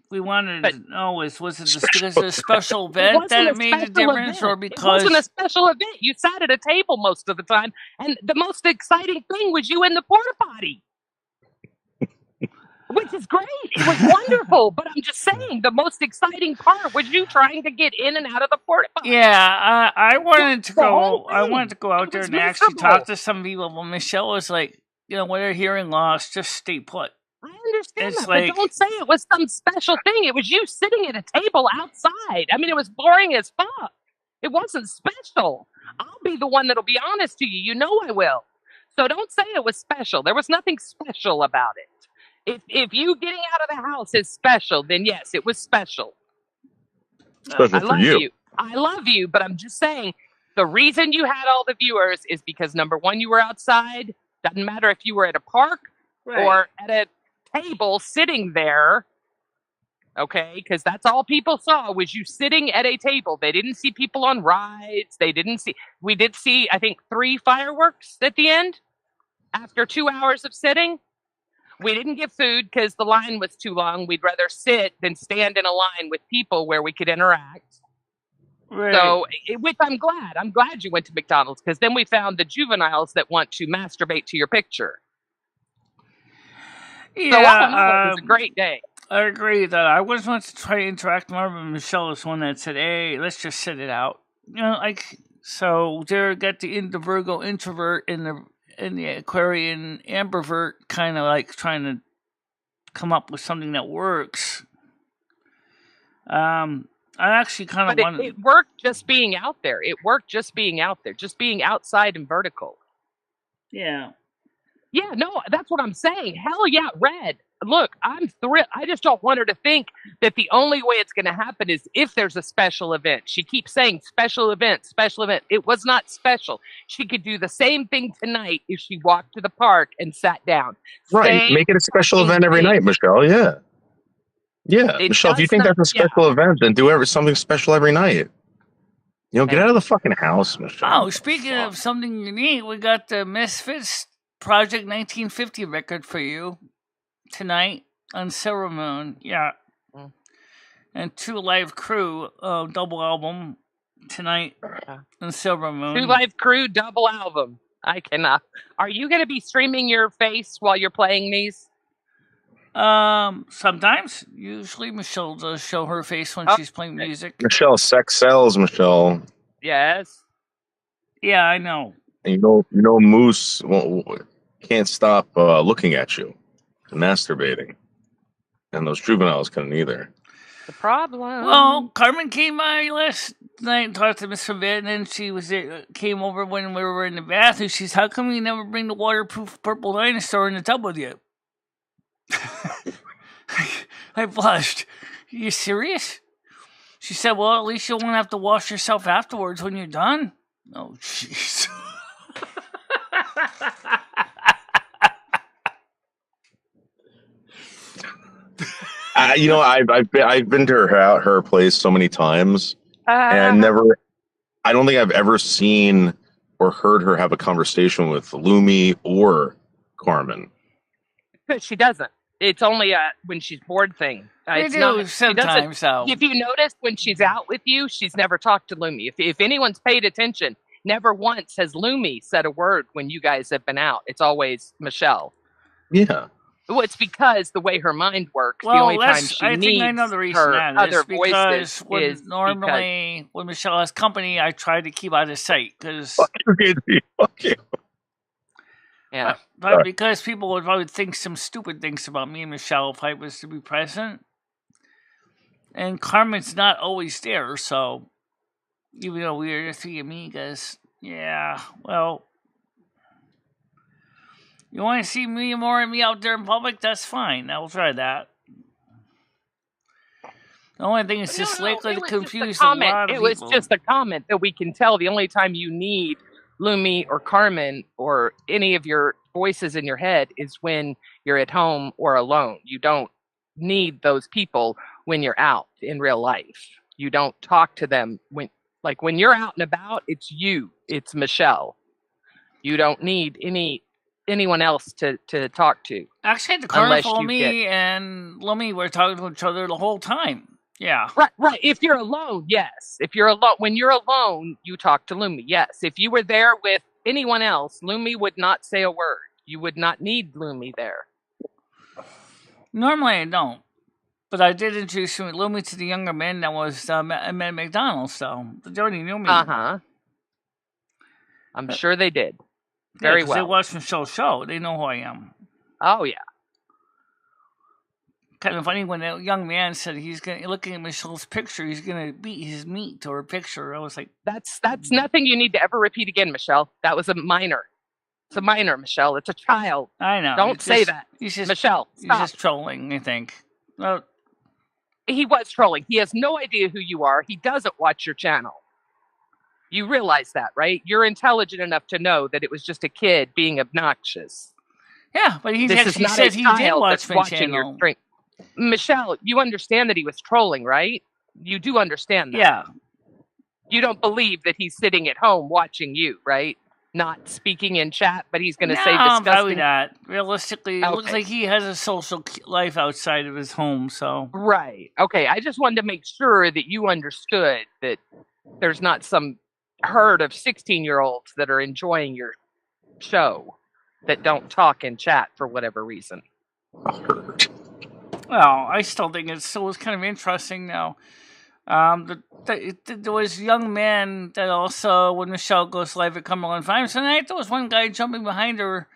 Speaker 1: we wanted to know was it because of a special event that it made a difference, or because
Speaker 4: it wasn't a special event? You sat at a table most of the time, and the most exciting thing was you in the porta potty. Which is great. It was wonderful. But I'm just saying, the most exciting part was you trying to get in and out of the porta potty.
Speaker 1: Yeah, I wanted to
Speaker 4: the
Speaker 1: go.
Speaker 4: whole
Speaker 1: I
Speaker 4: thing.
Speaker 1: wanted to go out
Speaker 4: It
Speaker 1: there
Speaker 4: was
Speaker 1: and actually
Speaker 4: miserable.
Speaker 1: talk to some people. But Michelle was like, when they're hearing loss, just stay put.
Speaker 4: I understand
Speaker 1: It's
Speaker 4: that,
Speaker 1: like-
Speaker 4: but don't say it was some special thing. It was you sitting at a table outside. I mean, it was boring as fuck. It wasn't special. I'll be the one that'll be honest to you. You know I will. So don't say it was special. There was nothing special about it. If you getting out of the house is special, then yes, it was special.
Speaker 3: Special
Speaker 4: I
Speaker 3: for
Speaker 4: love
Speaker 3: you.
Speaker 4: I love you, but I'm just saying the reason you had all the viewers is because number one, you were outside. Doesn't matter if you were at a park or at a table sitting there. Okay, because that's all people saw was you sitting at a table. They didn't see people on rides. We did see, I think, 3 fireworks at the end after 2 hours of sitting. We didn't get food because the line was too long. We'd rather sit than stand in a line with people where we could interact.
Speaker 1: Right.
Speaker 4: So, which I'm glad. I'm glad you went to McDonald's because then we found the juveniles that want to masturbate to your picture.
Speaker 1: Yeah,
Speaker 4: So all in all, it was a great day.
Speaker 1: I agree that I was once to try to interact more, but Michelle was one that said, "Hey, let's just sit it out." So there got the Virgo introvert and the Aquarian ambivert kind of like trying to come up with something that works. I actually kind of wanted.
Speaker 4: It worked just being out there. It worked just being out there, just being outside and vertical.
Speaker 1: Yeah.
Speaker 4: Yeah, no, that's what I'm saying. Hell yeah, Red. Look, I'm thrilled. I just don't want her to think that the only way it's going to happen is if there's a special event. She keeps saying special event, special event. It was not special. She could do the same thing tonight if she walked to the park and sat down.
Speaker 3: Right. Make it a special event every night, Michelle. Yeah. Yeah. Michelle, if you think that's a special event, then do something special every night. Get out of the fucking house, Michelle.
Speaker 1: Oh, speaking of something unique, we got the Misfits Project 1950 record for you tonight on Silver Moon. Yeah. And 2 Live Crew double album tonight on Silver Moon.
Speaker 4: 2 Live Crew double album. I cannot. Are you going to be streaming your face while you're playing these?
Speaker 1: Sometimes. Usually Michelle does show her face when she's playing music.
Speaker 3: Michelle, sex sells, Michelle.
Speaker 4: Yes.
Speaker 1: Yeah, I know.
Speaker 3: And Moose can't stop looking at you and masturbating. and those juveniles couldn't either.
Speaker 4: The problem.
Speaker 1: Well, Carmen came by last night and talked to Mr. Vid, and then she came over when we were in the bathroom. She's, how come you never bring the waterproof purple dinosaur in the tub with you? I blushed. Are you serious? She said, well, at least you won't have to wash yourself afterwards when you're done. Oh, jeez.
Speaker 3: I've been to her place so many times, and I don't think I've ever seen or heard her have a conversation with Lumi or Carmen.
Speaker 4: She doesn't. It's only when she's bored thing.
Speaker 1: They do sometimes, though.
Speaker 4: If you notice, when she's out with you, she's never talked to Lumi. If anyone's paid attention, never once has Lumi said a word when you guys have been out. It's always Michelle.
Speaker 3: Yeah.
Speaker 4: Well, it's because the way her mind works.
Speaker 1: Well,
Speaker 4: the only time she needs
Speaker 1: I know the reason
Speaker 4: her
Speaker 1: that
Speaker 4: other
Speaker 1: is because
Speaker 4: voices
Speaker 1: when Michelle has company, I try to keep out of sight because
Speaker 4: yeah,
Speaker 1: but because people would probably think some stupid things about me and Michelle if I was to be present, and Carmen's not always there, so even though we're the three amigas, yeah, well. You want to see more of me out there in public? That's fine. I will try that. The only thing is just likely to confuse a lot of people.
Speaker 4: It was just a comment that we can tell the only time you need Lumi or Carmen or any of your voices in your head is when you're at home or alone. You don't need those people when you're out in real life. You don't talk to them when you're out and about, it's you. It's Michelle. You don't need anyone else to talk to.
Speaker 1: Actually, the Carnival, me and Lumi were talking to each other the whole time. Yeah.
Speaker 4: Right. If you're alone, yes. If you're alone, when you're alone, you talk to Lumi. Yes. If you were there with anyone else, Lumi would not say a word. You would not need Lumi there.
Speaker 1: Normally, I don't. But I did introduce Lumi to the younger men that was at McDonald's, so they already knew me.
Speaker 4: I'm sure they did. Very well.
Speaker 1: They watch Michelle's show. They know who I am.
Speaker 4: Oh, yeah.
Speaker 1: Kind of funny when a young man said looking at Michelle's picture, he's going to beat his meat to her picture. I was like...
Speaker 4: That's nothing you need to ever repeat again, Michelle. That was a minor. It's a minor, Michelle. It's a child.
Speaker 1: I know.
Speaker 4: Don't say that. Michelle, stop.
Speaker 1: He's just trolling, I think. Well,
Speaker 4: he was trolling. He has no idea who you are. He doesn't watch your channel. You realize that, right? You're intelligent enough to know that it was just a kid being obnoxious.
Speaker 1: Yeah, but he said he did watch my channel.
Speaker 4: Michelle, you understand that he was trolling, right? You do understand that.
Speaker 1: Yeah.
Speaker 4: You don't believe that he's sitting at home watching you, right? Not speaking in chat, but he's going to say disgusting...
Speaker 1: No, probably not. Realistically, it looks like he has a social life outside of his home, so...
Speaker 4: Right. Okay, I just wanted to make sure that you understood that there's not some herd of 16-year-olds that are enjoying your show that don't talk in chat for whatever reason.
Speaker 1: Well, I still think it still was kind of interesting now. There was young men that also, when Michelle goes live at Cumberland Farms tonight, there was one guy jumping behind her,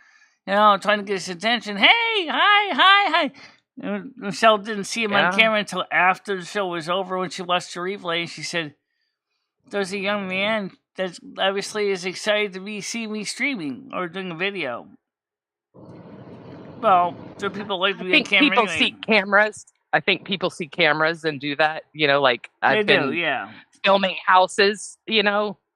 Speaker 1: trying to get his attention. Hey, hi. And Michelle didn't see him on camera until after the show was over when she watched the replay. And she said, there's a young man that obviously is excited to see me streaming or doing a video. Well, there are people like to be on camera.
Speaker 4: People see cameras. I think people see cameras and do that. I've been filming houses,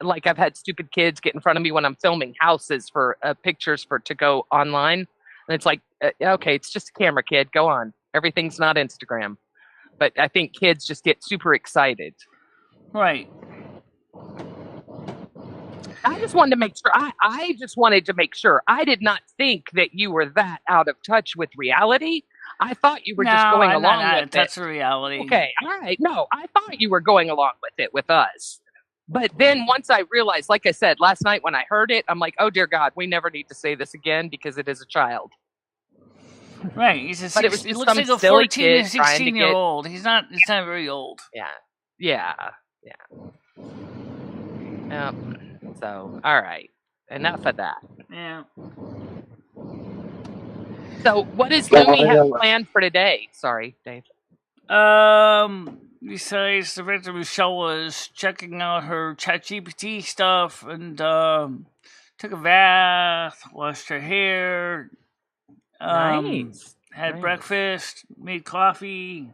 Speaker 4: like I've had stupid kids get in front of me when I'm filming houses for pictures to go online. And it's like, okay, it's just a camera, kid. Go on. Everything's not Instagram. But I think kids just get super excited.
Speaker 1: Right.
Speaker 4: I just wanted to make sure. I just wanted to make sure. I did not think that you were that out of touch with reality. I thought you were just going along with it.
Speaker 1: That's the reality.
Speaker 4: Okay, all right. No, I thought you were going along with it with us. But then once I realized, like I said, last night when I heard it, I'm like, oh, dear God, we never need to say this again because it is a child.
Speaker 1: Right. He looks like a 14 to 16-year-old. He's not very old.
Speaker 4: Yeah. So, all right. Enough of that.
Speaker 1: Yeah.
Speaker 4: So, what does Lumi have planned for today? Sorry, Dave.
Speaker 1: Besides the fact that Michelle was checking out her ChatGPT stuff and took a bath, washed her hair,
Speaker 4: Nice.
Speaker 1: had breakfast, made coffee.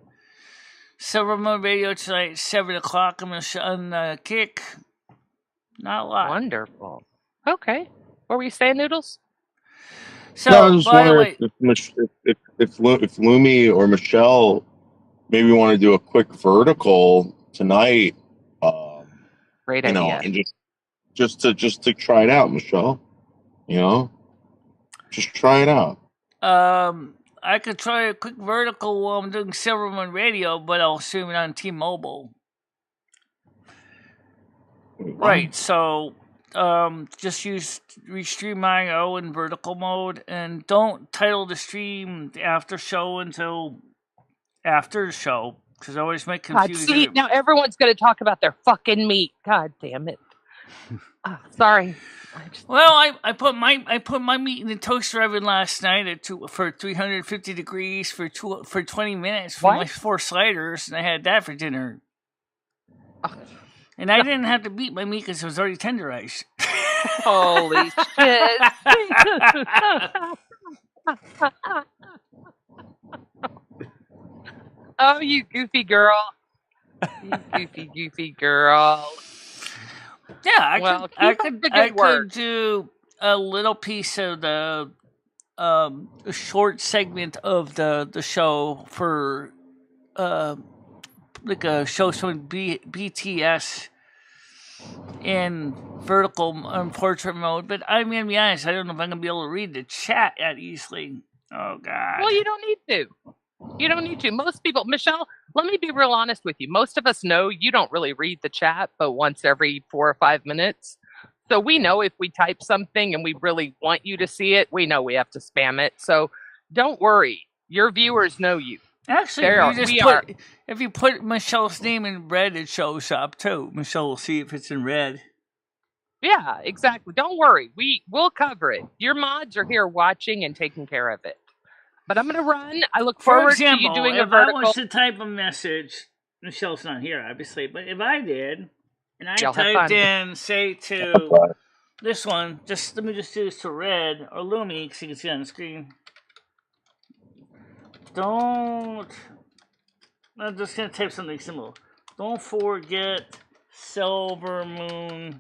Speaker 1: Silver Moon Radio tonight, 7 o'clock on Kick. Not a lot.
Speaker 4: Wonderful. Okay. What were you saying, Noodles?
Speaker 1: So,
Speaker 3: No, I was just
Speaker 1: by the way,
Speaker 3: wondering if Lumi or Michelle maybe want to do a quick vertical tonight.
Speaker 4: Great
Speaker 3: you know,
Speaker 4: idea.
Speaker 3: and just to try it out, Michelle. You know, just try it out.
Speaker 1: I could try a quick vertical while I'm doing Silver Moon Radio, but I'll stream it on T-Mobile. Right, so just use Restream.io in vertical mode, and don't title the stream the after show until after the show, because I always make confusion.
Speaker 4: See, now everyone's going to talk about their fucking meat. God damn it. Sorry.
Speaker 1: Well, I put my meat in the toaster oven last night for 350 degrees for 20 minutes for my 4 sliders, and I had that for dinner. And I didn't have to beat my meat because it was already tenderized.
Speaker 4: Holy shit! Oh, you goofy girl! You goofy girl!
Speaker 1: Yeah, I could do a little piece of the a short segment of the show for like a show showing BTS in vertical portrait mode, but I'm gonna be honest, I don't know if I'm gonna be able to read the chat that easily. Oh God.
Speaker 4: Well, you don't need to. You don't need to. Most people, Michelle, let me be real honest with you. Most of us know you don't really read the chat, but once every 4 or 5 minutes. So we know if we type something and we really want you to see it, we know we have to spam it. So don't worry. Your viewers know you.
Speaker 1: Actually, if you put Michelle's name in red, it shows up too. Michelle will see if it's in red.
Speaker 4: Yeah, exactly. Don't worry. We'll cover it. Your mods are here watching and taking care of it. But I'm going to run. I look forward to you doing a vertical.
Speaker 1: If I was to type a message, Michelle's not here, obviously, but if I did, and I typed in, say, to this one, let me just do this to red, or Lumi, because you can see it on the screen. I'm just going to type something similar. Don't forget Silver Moon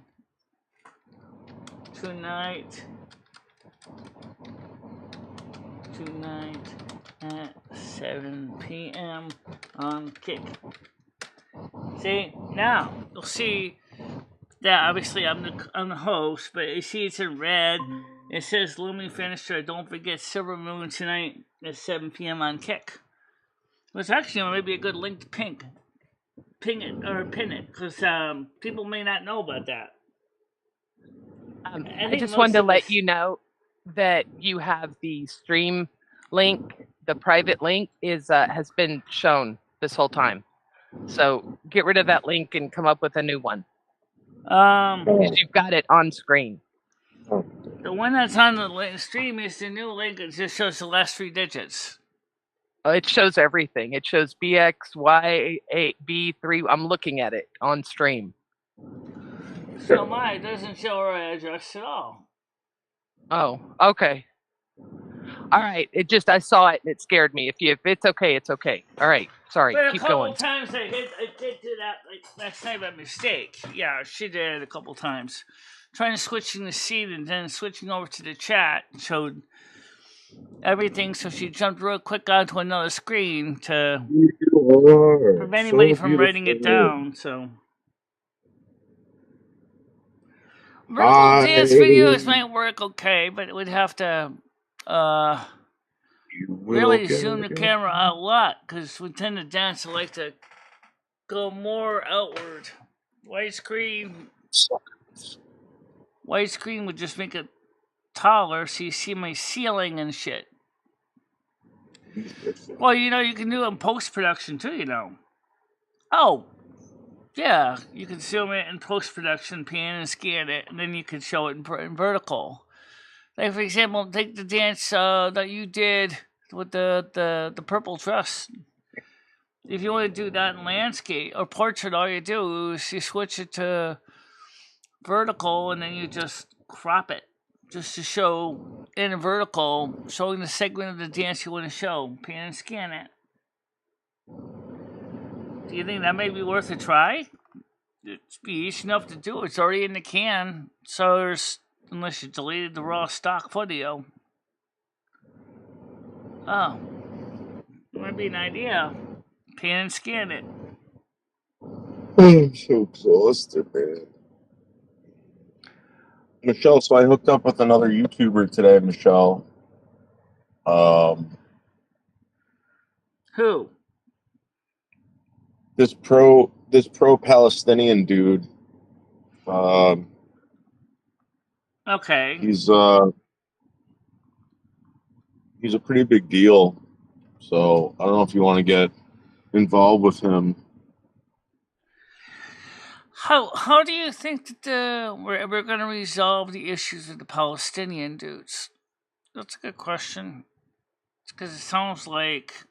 Speaker 1: tonight at 7 p.m. on Kick. See, now you'll see that obviously I'm the host, but you see it's in red. It says Lumi Finisher. Don't forget Silver Moon tonight at 7 p.m. on Kick. Which actually might be a good link to pin it, because people may not know about that.
Speaker 4: I just wanted to let you know that you have the stream link. The private link has been shown this whole time. So get rid of that link and come up with a new one. Because you've got it on screen.
Speaker 1: The one that's on the stream is the new link. It just shows the last 3 digits.
Speaker 4: It shows everything. It shows BXYB3. I'm looking at it on stream.
Speaker 1: So it doesn't show our address at all.
Speaker 4: Oh, okay. All right. I saw it and it scared me. If it's okay, it's okay. All right. Sorry.
Speaker 1: But
Speaker 4: keep going.
Speaker 1: A couple times I did do that last night by mistake. Yeah, she did it a couple times. Trying to switch in the seat and then switching over to the chat showed everything, so she jumped real quick onto another screen to prevent anybody from writing it down. So virtual dance videos might work okay, but it would have to really zoom the camera out a lot, because we tend to dance to like to go more outward. Widescreen would just make it taller so you see my ceiling and shit. Well, you can do it in post-production too, Oh, yeah, you can zoom it in post-production, pan and scan it, and then you can show it in vertical. Like, for example, take the dance that you did with the purple dress. If you want to do that in landscape or portrait, all you do is you switch it to vertical and then you just crop it just to show in a vertical, showing the segment of the dance you want to show. Pan and scan it. Do you think that may be worth a try? It's be easy enough to do. It's already in the can, so there's, unless you deleted the raw stock video. Oh, might be an idea. Pan and scan it.
Speaker 3: I'm so exhausted, man. Michelle, so I hooked up with another YouTuber today, Michelle.
Speaker 1: Who?
Speaker 3: This pro-Palestinian dude.
Speaker 1: Okay.
Speaker 3: He's a pretty big deal. So I don't know if you want to get involved with him.
Speaker 1: How do you think that we're ever going to resolve the issues of the Palestinian dudes? That's a good question. Because it sounds like...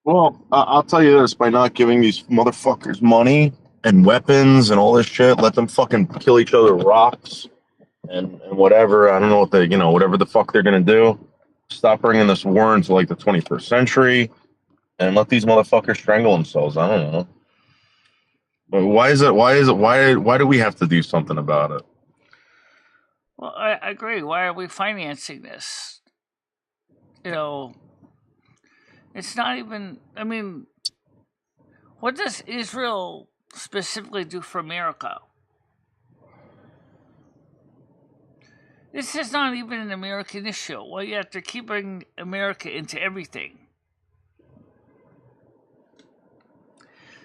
Speaker 3: Well, I'll tell you this: by not giving these motherfuckers money and weapons and all this shit, let them fucking kill each other with rocks and whatever. I don't know what whatever the fuck they're gonna do. Stop bringing this war into like the 21st century and let these motherfuckers strangle themselves. I don't know. But why do we have to do something about it?
Speaker 1: Well, I agree. Why are we financing this? It's not even... I mean, what does Israel specifically do for America? This is not even an American issue. Well, you have to keep bringing America into everything.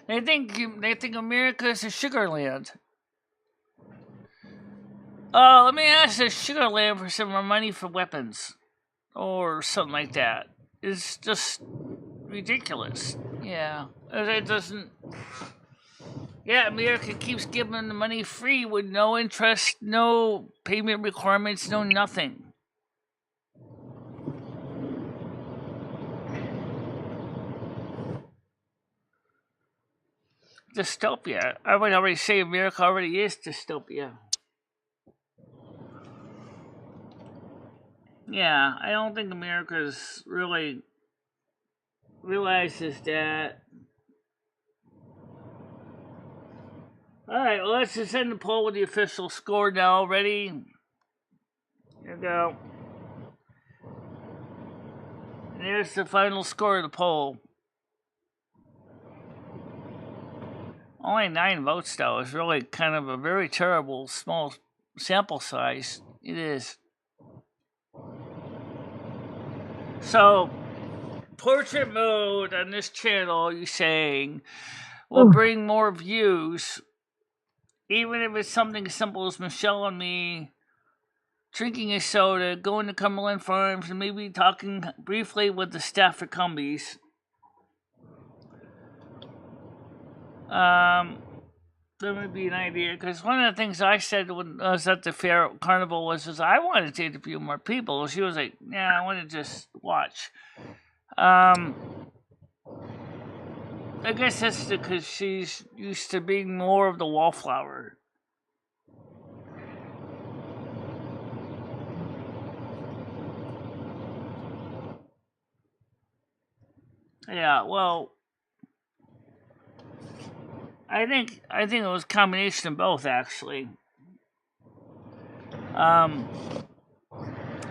Speaker 1: They think America is a sugar land. Let me ask the sugar land for some more money for weapons. Or something like that. It's just ridiculous. Yeah. It doesn't... Yeah, America keeps giving the money free with no interest, no payment requirements, no nothing. Dystopia. I would already say America already is dystopia. Yeah, I don't think America's really realizes that. Alright, well, let's just end the poll with the official score now. Ready? Here we go. And here's the final score of the poll. Only 9 votes, though. It's really kind of a very terrible small sample size. It is. So, portrait mode on this channel, you're saying, will bring more views, even if it's something as simple as Michelle and me drinking a soda, going to Cumberland Farms, and maybe talking briefly with the staff at Cumbies. That would be an idea, because one of the things I said when I was at the fair carnival was I wanted to interview more people. She was like, "Yeah, I want to just watch." I guess that's because she's used to being more of the wallflower. Yeah, well, I think it was a combination of both, actually.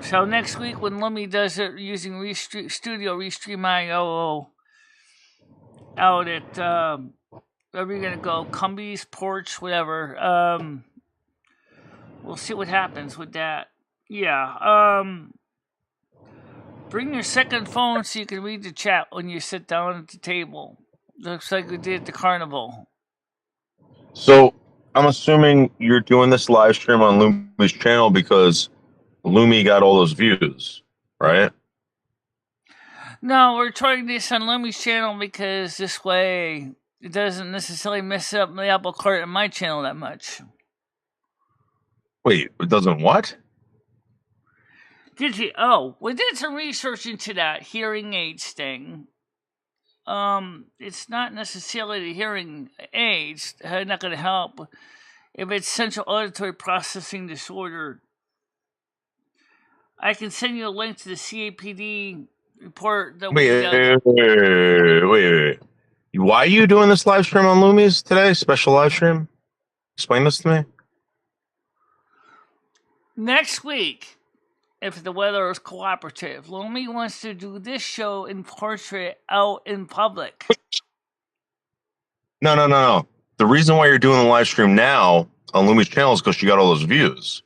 Speaker 1: So next week when Lumi does it using Studio Restream.io out at wherever you're gonna go, Cumbies, Porch, whatever. We'll see what happens with that. Yeah. Bring your second phone so you can read the chat when you sit down at the table. Looks like we did at the carnival.
Speaker 3: So I'm assuming you're doing this live stream on Lumi's channel because Lumi got all those views, right?
Speaker 1: No, we're trying this on Lumi's channel because this way it doesn't necessarily mess up the apple cart on my channel that much.
Speaker 3: Wait, it doesn't what?
Speaker 1: Did you? Oh, we did some research into that hearing aids thing. It's not necessarily the hearing aids. They're not going to help. If it's central auditory processing disorder, I can send you a link to the CAPD report that we got.
Speaker 3: Wait. Why are you doing this live stream on Lumi's today? Special live stream? Explain this to me.
Speaker 1: Next week, if the weather is cooperative, Lumi wants to do this show in portrait out in public.
Speaker 3: No. The reason why you're doing the live stream now on Lumi's channel is because you got all those views.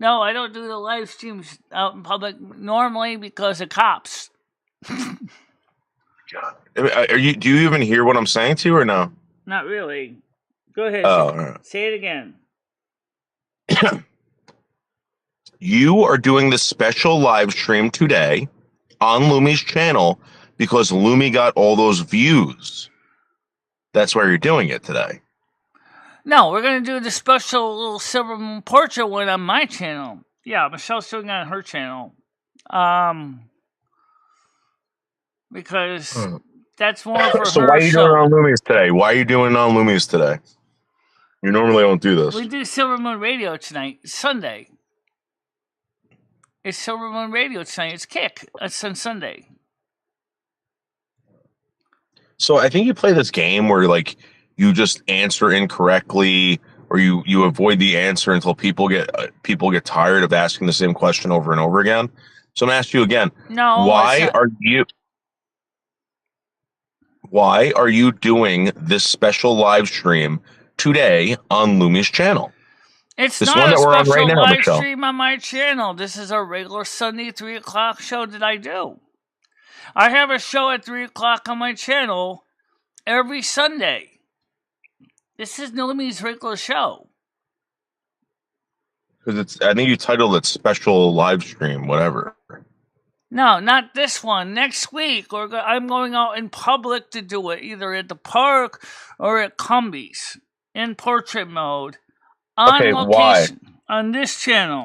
Speaker 1: No, I don't do the live streams out in public normally because of cops.
Speaker 3: God. Do you even hear what I'm saying to you or no?
Speaker 1: Not really. Go ahead. Say it again.
Speaker 3: You are doing this special live stream today on Lumi's channel because Lumi got all those views. That's why you're doing it today.
Speaker 1: No, we're going to do the special little Silver Moon portrait one on my channel. Yeah, Michelle's doing it on her channel. Because that's more for her.
Speaker 3: So why are you doing it on Lumi's today? Why are you doing it on Lumi's today? You normally don't do this.
Speaker 1: We do Silver Moon Radio tonight, Sunday. It's Silver Moon Radio tonight. It's Kick. It's on Sunday.
Speaker 3: So I think you play this game where like you just answer incorrectly, or you avoid the answer until people get tired of asking the same question over and over again. So I'm gonna ask you again.
Speaker 1: No.
Speaker 3: Why are you doing this special live stream today on Lumi's channel?
Speaker 1: It's
Speaker 3: this
Speaker 1: not
Speaker 3: one
Speaker 1: a
Speaker 3: that we're on
Speaker 1: special
Speaker 3: right now,
Speaker 1: live
Speaker 3: Michelle.
Speaker 1: stream on my channel. This is a regular Sunday 3 o'clock show that I do. I have a show at 3 o'clock on my channel every Sunday. This is Lumi's regular show.
Speaker 3: Because I think you titled it special live stream, whatever.
Speaker 1: No, not this one. Next week, I'm going out in public to do it, either at the park or at Cumbies in portrait mode on location on this channel.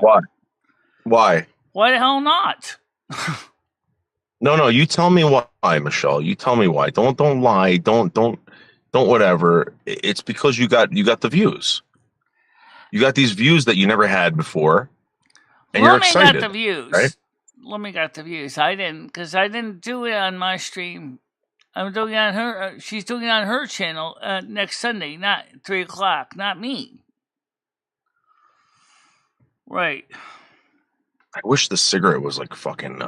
Speaker 3: Why?
Speaker 1: Why the hell not?
Speaker 3: No. You tell me why, Michelle. You tell me why. Don't lie. Don't whatever. It's because you got the views. You got these views that you never had before, and you're excited.
Speaker 1: Got the views,
Speaker 3: right?
Speaker 1: Lumi got the views. I didn't, because I didn't do it on my stream. I'm doing it on her. She's doing it on her channel next Sunday, not 3 o'clock, not me. Right.
Speaker 3: I wish the cigarette was like fucking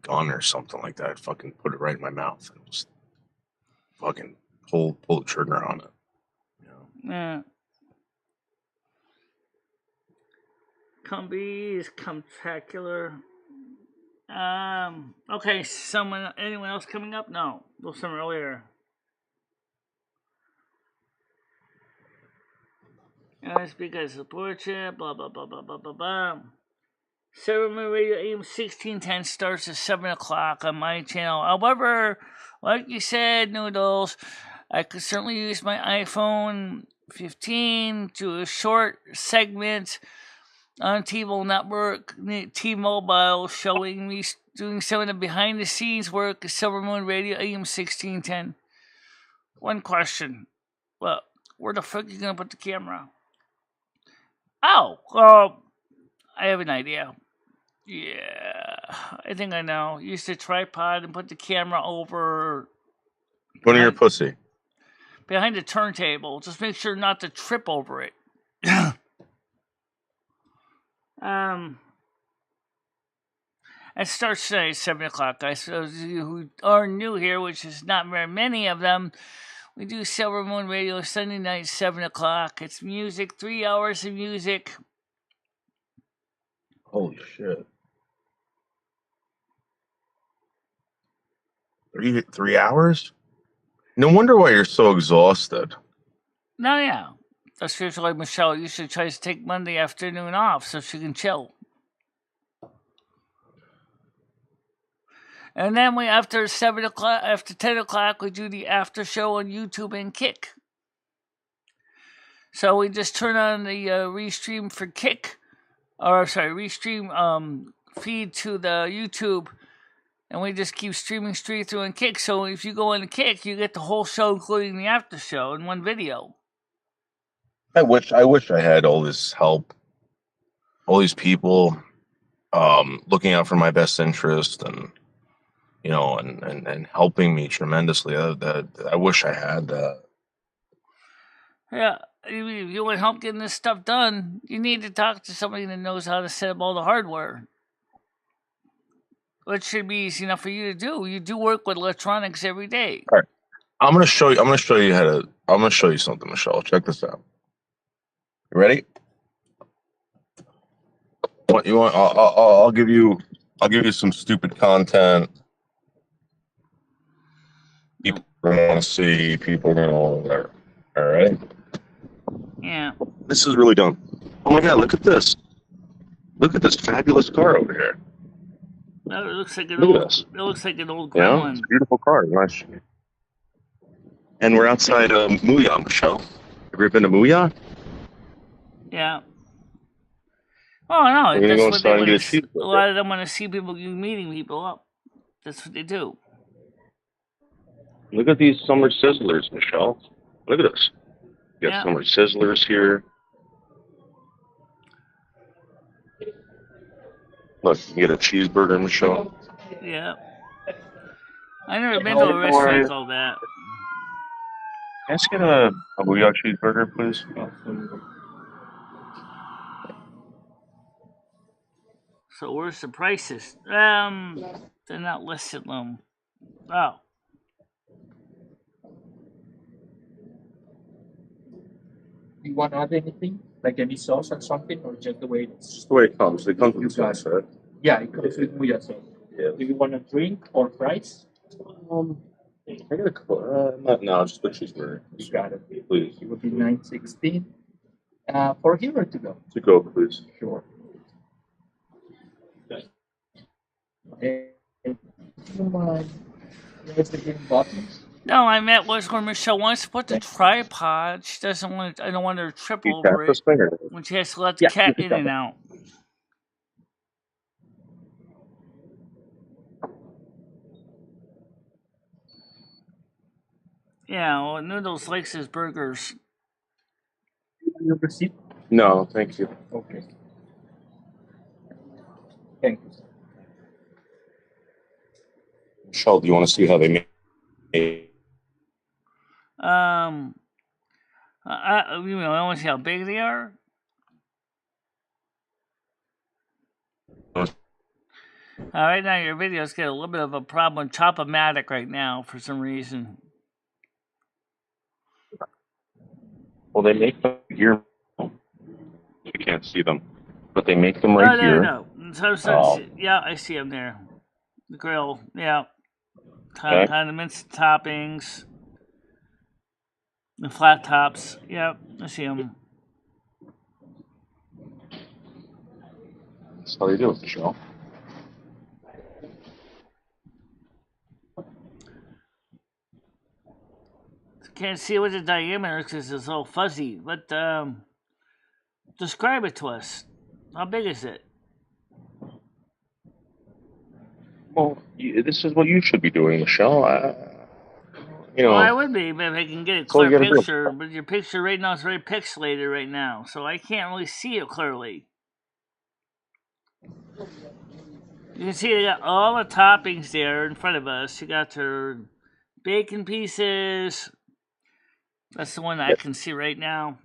Speaker 3: gone or something like that. I'd fucking put it right in my mouth and just fucking pull the trigger on it. You know?
Speaker 1: Yeah. Cumbies, Spectacular. Okay, anyone else coming up? No, there was some earlier. That's because of the portrait, blah, blah, blah, blah, blah, blah, blah. Silver Moon Radio AM 1610 starts at 7 o'clock on my channel. However, like you said, Noodles, I could certainly use my iPhone 15 to a short segment on T-Mobile Network, T-Mobile, showing me doing some of the behind-the-scenes work at Silver Moon Radio AM 1610. One question. Well, where the fuck are you going to put the camera? Oh, I have an idea. Yeah, I think I know. Use the tripod and put the camera over...
Speaker 3: Put in your pussy.
Speaker 1: Behind the turntable. Just make sure not to trip over it. It starts today at 7 o'clock, guys. For those of you who are new here, which is not very many of them, we do Silver Moon Radio Sunday night, 7 o'clock. It's music, 3 hours of music.
Speaker 3: Holy shit. 3 hours? No wonder why you're so exhausted.
Speaker 1: No, yeah. That's usually Michelle usually tries to take Monday afternoon off so she can chill. And then after 7 o'clock, after 10 o'clock, we do the after show on YouTube and Kick. So we just turn on the restream for Kick, or sorry, restream feed to the YouTube, and we just keep streaming straight through on Kick. So if you go on the Kick, you get the whole show, including the after show, in one video.
Speaker 3: I wish I had all this help, all these people looking out for my best interest, and and helping me tremendously. I wish I had that.
Speaker 1: Yeah, if you want help getting this stuff done, you need to talk to somebody that knows how to set up all the hardware. Which should be easy enough for you to do. You do work with electronics every day.
Speaker 3: All right, I'm gonna show you. I'm gonna show you something, Michelle. Check this out. You ready? What you want? I'll give you some stupid content. People want to see. People whatever. All right.
Speaker 1: Yeah.
Speaker 3: This is really dumb. Oh my God! Look at this. Look at this fabulous car over here.
Speaker 1: No, it looks like an
Speaker 3: Look at
Speaker 1: old.
Speaker 3: this.
Speaker 1: It looks like an old
Speaker 3: Yeah,
Speaker 1: gremlin.
Speaker 3: it's a beautiful car. Nice. And we're outside Muya, Michelle. Have you ever been to Muya?
Speaker 1: Yeah. Oh no,
Speaker 3: We're gonna
Speaker 1: that's
Speaker 3: go
Speaker 1: what
Speaker 3: inside
Speaker 1: they
Speaker 3: and get a
Speaker 1: want. A
Speaker 3: cheeseburger.
Speaker 1: lot of them want to see people meeting people up. That's what they do.
Speaker 3: Look at these summer sizzlers, Michelle. Look at this. You got
Speaker 1: Yeah.
Speaker 3: summer sizzlers here. Look, you get a cheeseburger, Michelle.
Speaker 1: Yeah. I never been to a restaurant called that.
Speaker 3: Can I just get a Muya cheeseburger, please?
Speaker 1: So where's the prices? They're not listed them. Oh.
Speaker 5: Do you want to add anything? Like any sauce or something, or just the way it's?
Speaker 3: Just the way it comes. It comes with
Speaker 5: You got
Speaker 3: sauce, right?
Speaker 5: Yeah, it comes with Muya sauce.
Speaker 3: Yeah.
Speaker 5: Do you want a drink or fries?
Speaker 3: I got a no, just a cheeseburger.
Speaker 5: You got it.
Speaker 3: Please.
Speaker 5: It would be $9.16. For here or to go?
Speaker 3: To go, please.
Speaker 5: Sure. And you mind press the green buttons?
Speaker 1: No, I met was where Michelle wants to put the tripod. She doesn't want. I don't want her to trip
Speaker 3: You
Speaker 1: over
Speaker 3: tap this
Speaker 1: it
Speaker 3: finger.
Speaker 1: when she has to let the
Speaker 5: Yeah,
Speaker 1: cat
Speaker 5: you
Speaker 1: in
Speaker 5: can
Speaker 1: and
Speaker 5: tap
Speaker 1: out. Yeah, well, Noodles likes his burgers.
Speaker 5: You receipt?
Speaker 3: No, thank you.
Speaker 5: Okay. Thank you.
Speaker 3: Michelle, do you want to see how they make?
Speaker 1: I want to see how big they are. Right now, your video's got a little bit of a problem with Chop-O-Matic right now for some reason.
Speaker 3: Well, they make them here. You can't see them, but they make them right here.
Speaker 1: No. Yeah, I see them there. The grill, yeah.
Speaker 3: Okay.
Speaker 1: Condiments, toppings, the flat tops. Yep, I see them.
Speaker 3: That's how they do it, Michelle.
Speaker 1: Can't see what the diameter is because it's all fuzzy. But describe it to us. How big is it?
Speaker 3: Well, this is what you should be doing, Michelle.
Speaker 1: Well, I would be, but if I can get a
Speaker 3: So you
Speaker 1: clear
Speaker 3: gotta do.
Speaker 1: picture. But your picture right now is very pixelated right now, so I can't really see it clearly. You can see they got all the toppings there in front of us. You got your bacon pieces. That's the one I can see right now.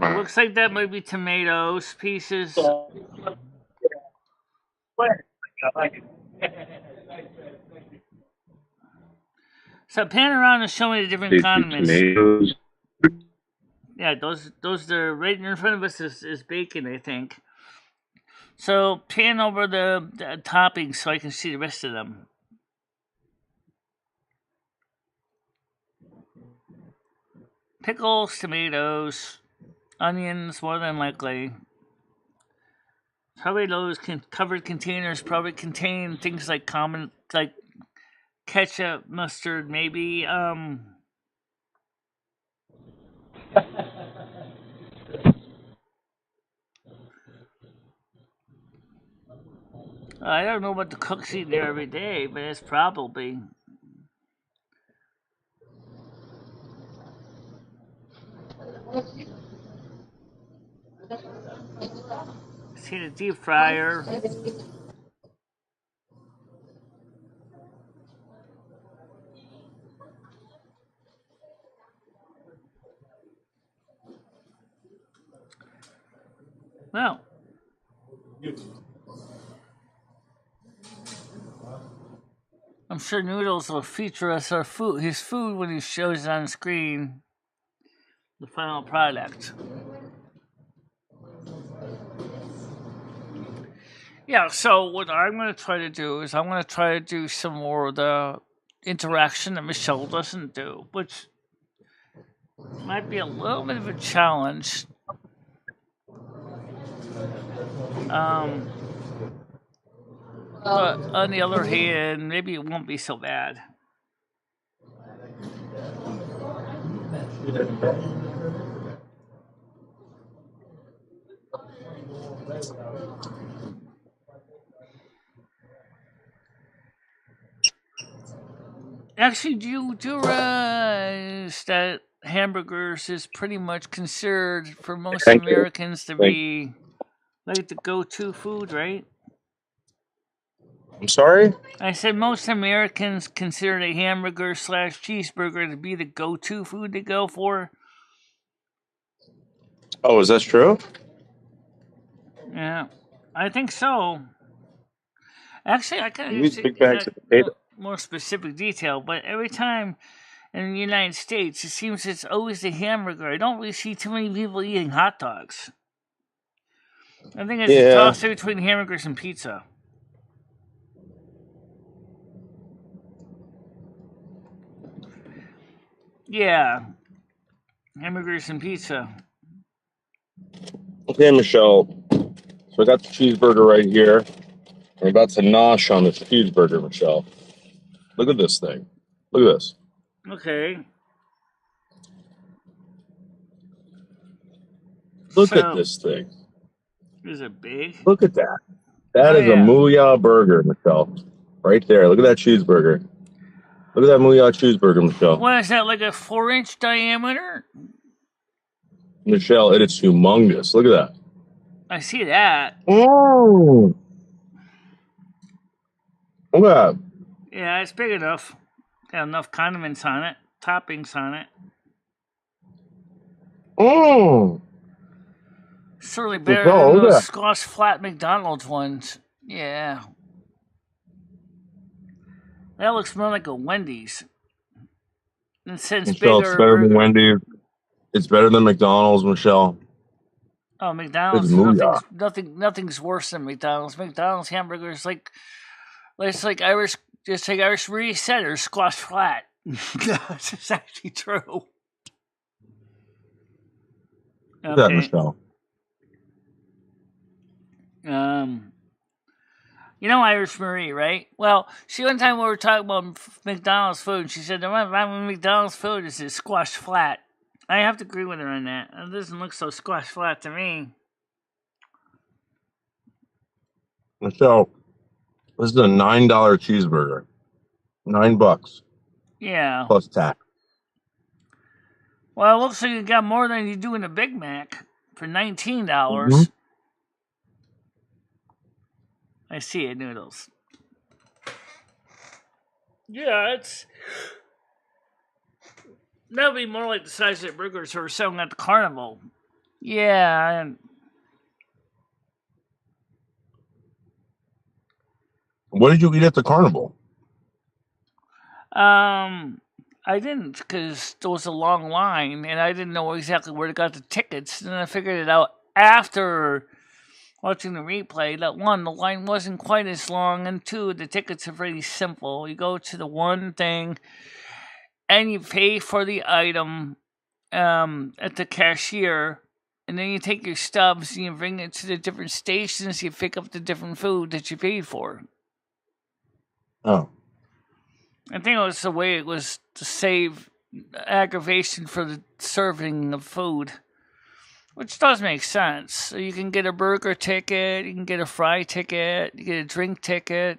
Speaker 1: Looks like that might be tomatoes pieces. So pan around and show me the different condiments.
Speaker 3: Tomatoes.
Speaker 1: Yeah, those are right in front of us is bacon, I think. So pan over the toppings so I can see the rest of them. Pickles, tomatoes, onions, more than likely. Probably those covered containers probably contain things like ketchup, mustard, maybe. I don't know what the cooks eat there every day, but it's probably. See the deep fryer. Well, I'm sure Noodles will feature us his food when he shows it on screen. The final product. Yeah, so what I'm going to try to do is I'm going to try to do some more of the interaction that Michelle doesn't do, which might be a little bit of a challenge. But on the other hand, maybe it won't be so bad. Actually, do you realize that hamburgers is pretty much considered for most
Speaker 3: Thank you.
Speaker 1: Americans to be like the go-to food, right?
Speaker 3: I'm sorry?
Speaker 1: I said most Americans consider a hamburger / cheeseburger to be the go-to food to go for.
Speaker 3: Oh, is that true?
Speaker 1: Yeah, I think so. Actually, I kind of
Speaker 3: These big bags of potato.
Speaker 1: more specific detail, but every time in the United States, it seems it's always a hamburger. I don't really see too many people eating hot dogs. I think it's a toss between hamburgers and pizza. Yeah, hamburgers and pizza.
Speaker 3: Okay, Michelle. So I got the cheeseburger right here. I'm about to nosh on this cheeseburger, Michelle. Look at this thing. Look at this.
Speaker 1: Okay.
Speaker 3: Look at this thing.
Speaker 1: Is it big?
Speaker 3: Look at that. That is a Mooyah burger, Michelle. Right there. Look at that cheeseburger. Look at that Mooyah cheeseburger, Michelle.
Speaker 1: What is that, like a 4-inch diameter?
Speaker 3: Michelle, it is humongous. Look at that.
Speaker 1: I see that.
Speaker 3: Oh. Look at that.
Speaker 1: Yeah, it's big enough. Got enough condiments on it, toppings on it.
Speaker 3: Oh.
Speaker 1: Certainly better than those squash flat McDonald's ones. Yeah. That looks more like a Wendy's. And since
Speaker 3: Michelle, it's better than Wendy's. It's better than McDonald's, Michelle.
Speaker 1: Oh, McDonald's. Nothing's worse than McDonald's. McDonald's hamburgers it's like Irish reset or squash flat. That's just actually true.
Speaker 3: Okay. That, Michelle.
Speaker 1: You know Irish Marie, right? Well, one time we were talking about McDonald's food, and she said, my McDonald's food is a squash flat. I have to agree with her on that. It doesn't look so squash flat to me.
Speaker 3: Michelle, this is a $9 cheeseburger. $9.
Speaker 1: Yeah.
Speaker 3: Plus tax.
Speaker 1: Well, it looks like you got more than you do in a Big Mac for $19. Mm-hmm. I see it, Noodles. Yeah, that would be more like the size of the burgers that were selling at the carnival. Yeah.
Speaker 3: What did you eat at the carnival?
Speaker 1: I didn't, because there was a long line, and I didn't know exactly where to get the tickets. And then I figured it out after watching the replay that 1, the line wasn't quite as long, and 2, the tickets are pretty simple. You go to the one thing, and you pay for the item at the cashier, and then you take your stubs and you bring it to the different stations. You pick up the different food that you paid for.
Speaker 3: Oh.
Speaker 1: I think it was the way it was to save aggravation for the serving of food. which does make sense. So you can get a burger ticket, you can get a fry ticket, you get a drink ticket.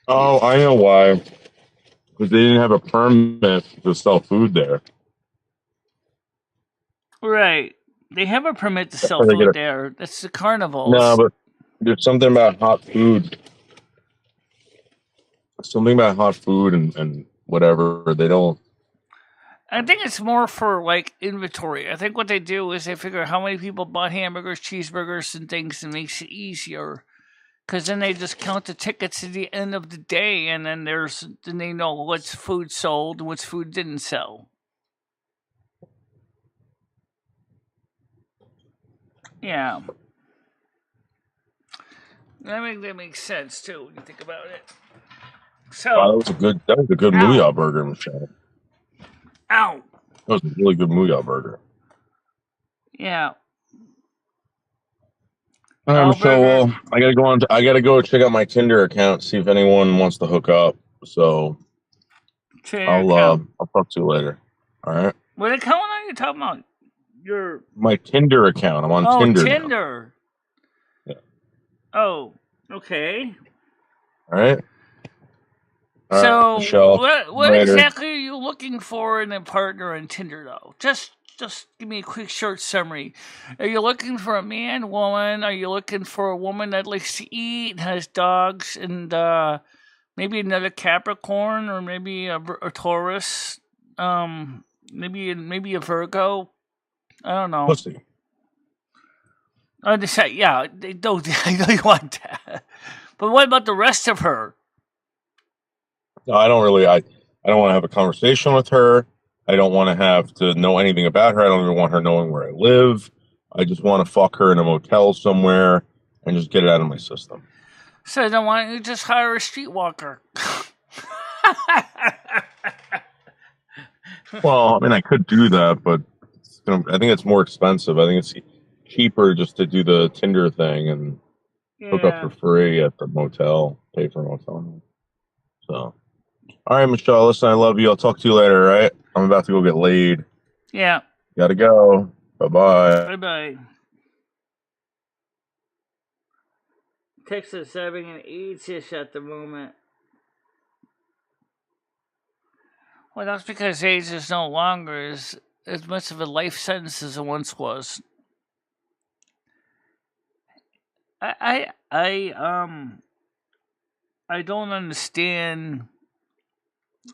Speaker 3: Oh, I know why. Because they didn't have a permit to sell food there.
Speaker 1: Right. They have a permit to
Speaker 3: That's
Speaker 1: sell
Speaker 3: why they get
Speaker 1: food
Speaker 3: a.
Speaker 1: there. That's the carnivals.
Speaker 3: No, but there's something about hot food. Something about hot food and whatever. They don't.
Speaker 1: I think it's more for like inventory. I think what they do is they figure how many people bought hamburgers, cheeseburgers, and things, and makes it easier. Because then they just count the tickets at the end of the day, and then they know what's food sold and what's food didn't sell. Yeah, that makes sense too when you think about it. So,
Speaker 3: Wow, that was a good Muya burger, Michelle.
Speaker 1: Ow!
Speaker 3: That was a really good Muya burger.
Speaker 1: Yeah.
Speaker 3: All right, Michelle. Well, I gotta go on. I gotta go check out my Tinder account, see if anyone wants to hook up. So I'll talk to you later. All right.
Speaker 1: What account are you talking about?
Speaker 3: My Tinder account. I'm on Tinder.
Speaker 1: Tinder.
Speaker 3: Now. Yeah.
Speaker 1: Oh, okay.
Speaker 3: All right.
Speaker 1: So,
Speaker 3: Michelle,
Speaker 1: what exactly are you looking for in a partner on Tinder, though? Just give me a quick, short summary. Are you looking for a man, woman? Are you looking for a woman that likes to eat and has dogs, and maybe another Capricorn, or maybe a Taurus, maybe a Virgo? I don't know.
Speaker 3: Pussy.
Speaker 1: I decide. Yeah, they don't. I know you want that, but what about the rest of her?
Speaker 3: No, I don't really. I don't want to have a conversation with her. I don't want to have to know anything about her. I don't even want her knowing where I live. I just want to fuck her in a motel somewhere and just get it out of my system.
Speaker 1: So then why don't you just hire a streetwalker?
Speaker 3: Well, I mean, I could do that, but I think it's more expensive. I think it's cheaper just to do the Tinder thing and hook up for free at the motel, pay for a motel. So, all right, Michelle, listen, I love you. I'll talk to you later, all right? I'm about to go get laid.
Speaker 1: Yeah.
Speaker 3: Gotta go. Bye-bye.
Speaker 1: Bye-bye. Texas having an AIDS issue at the moment. Well, that's because AIDS is no longer as much of a life sentence as it once was. I don't understand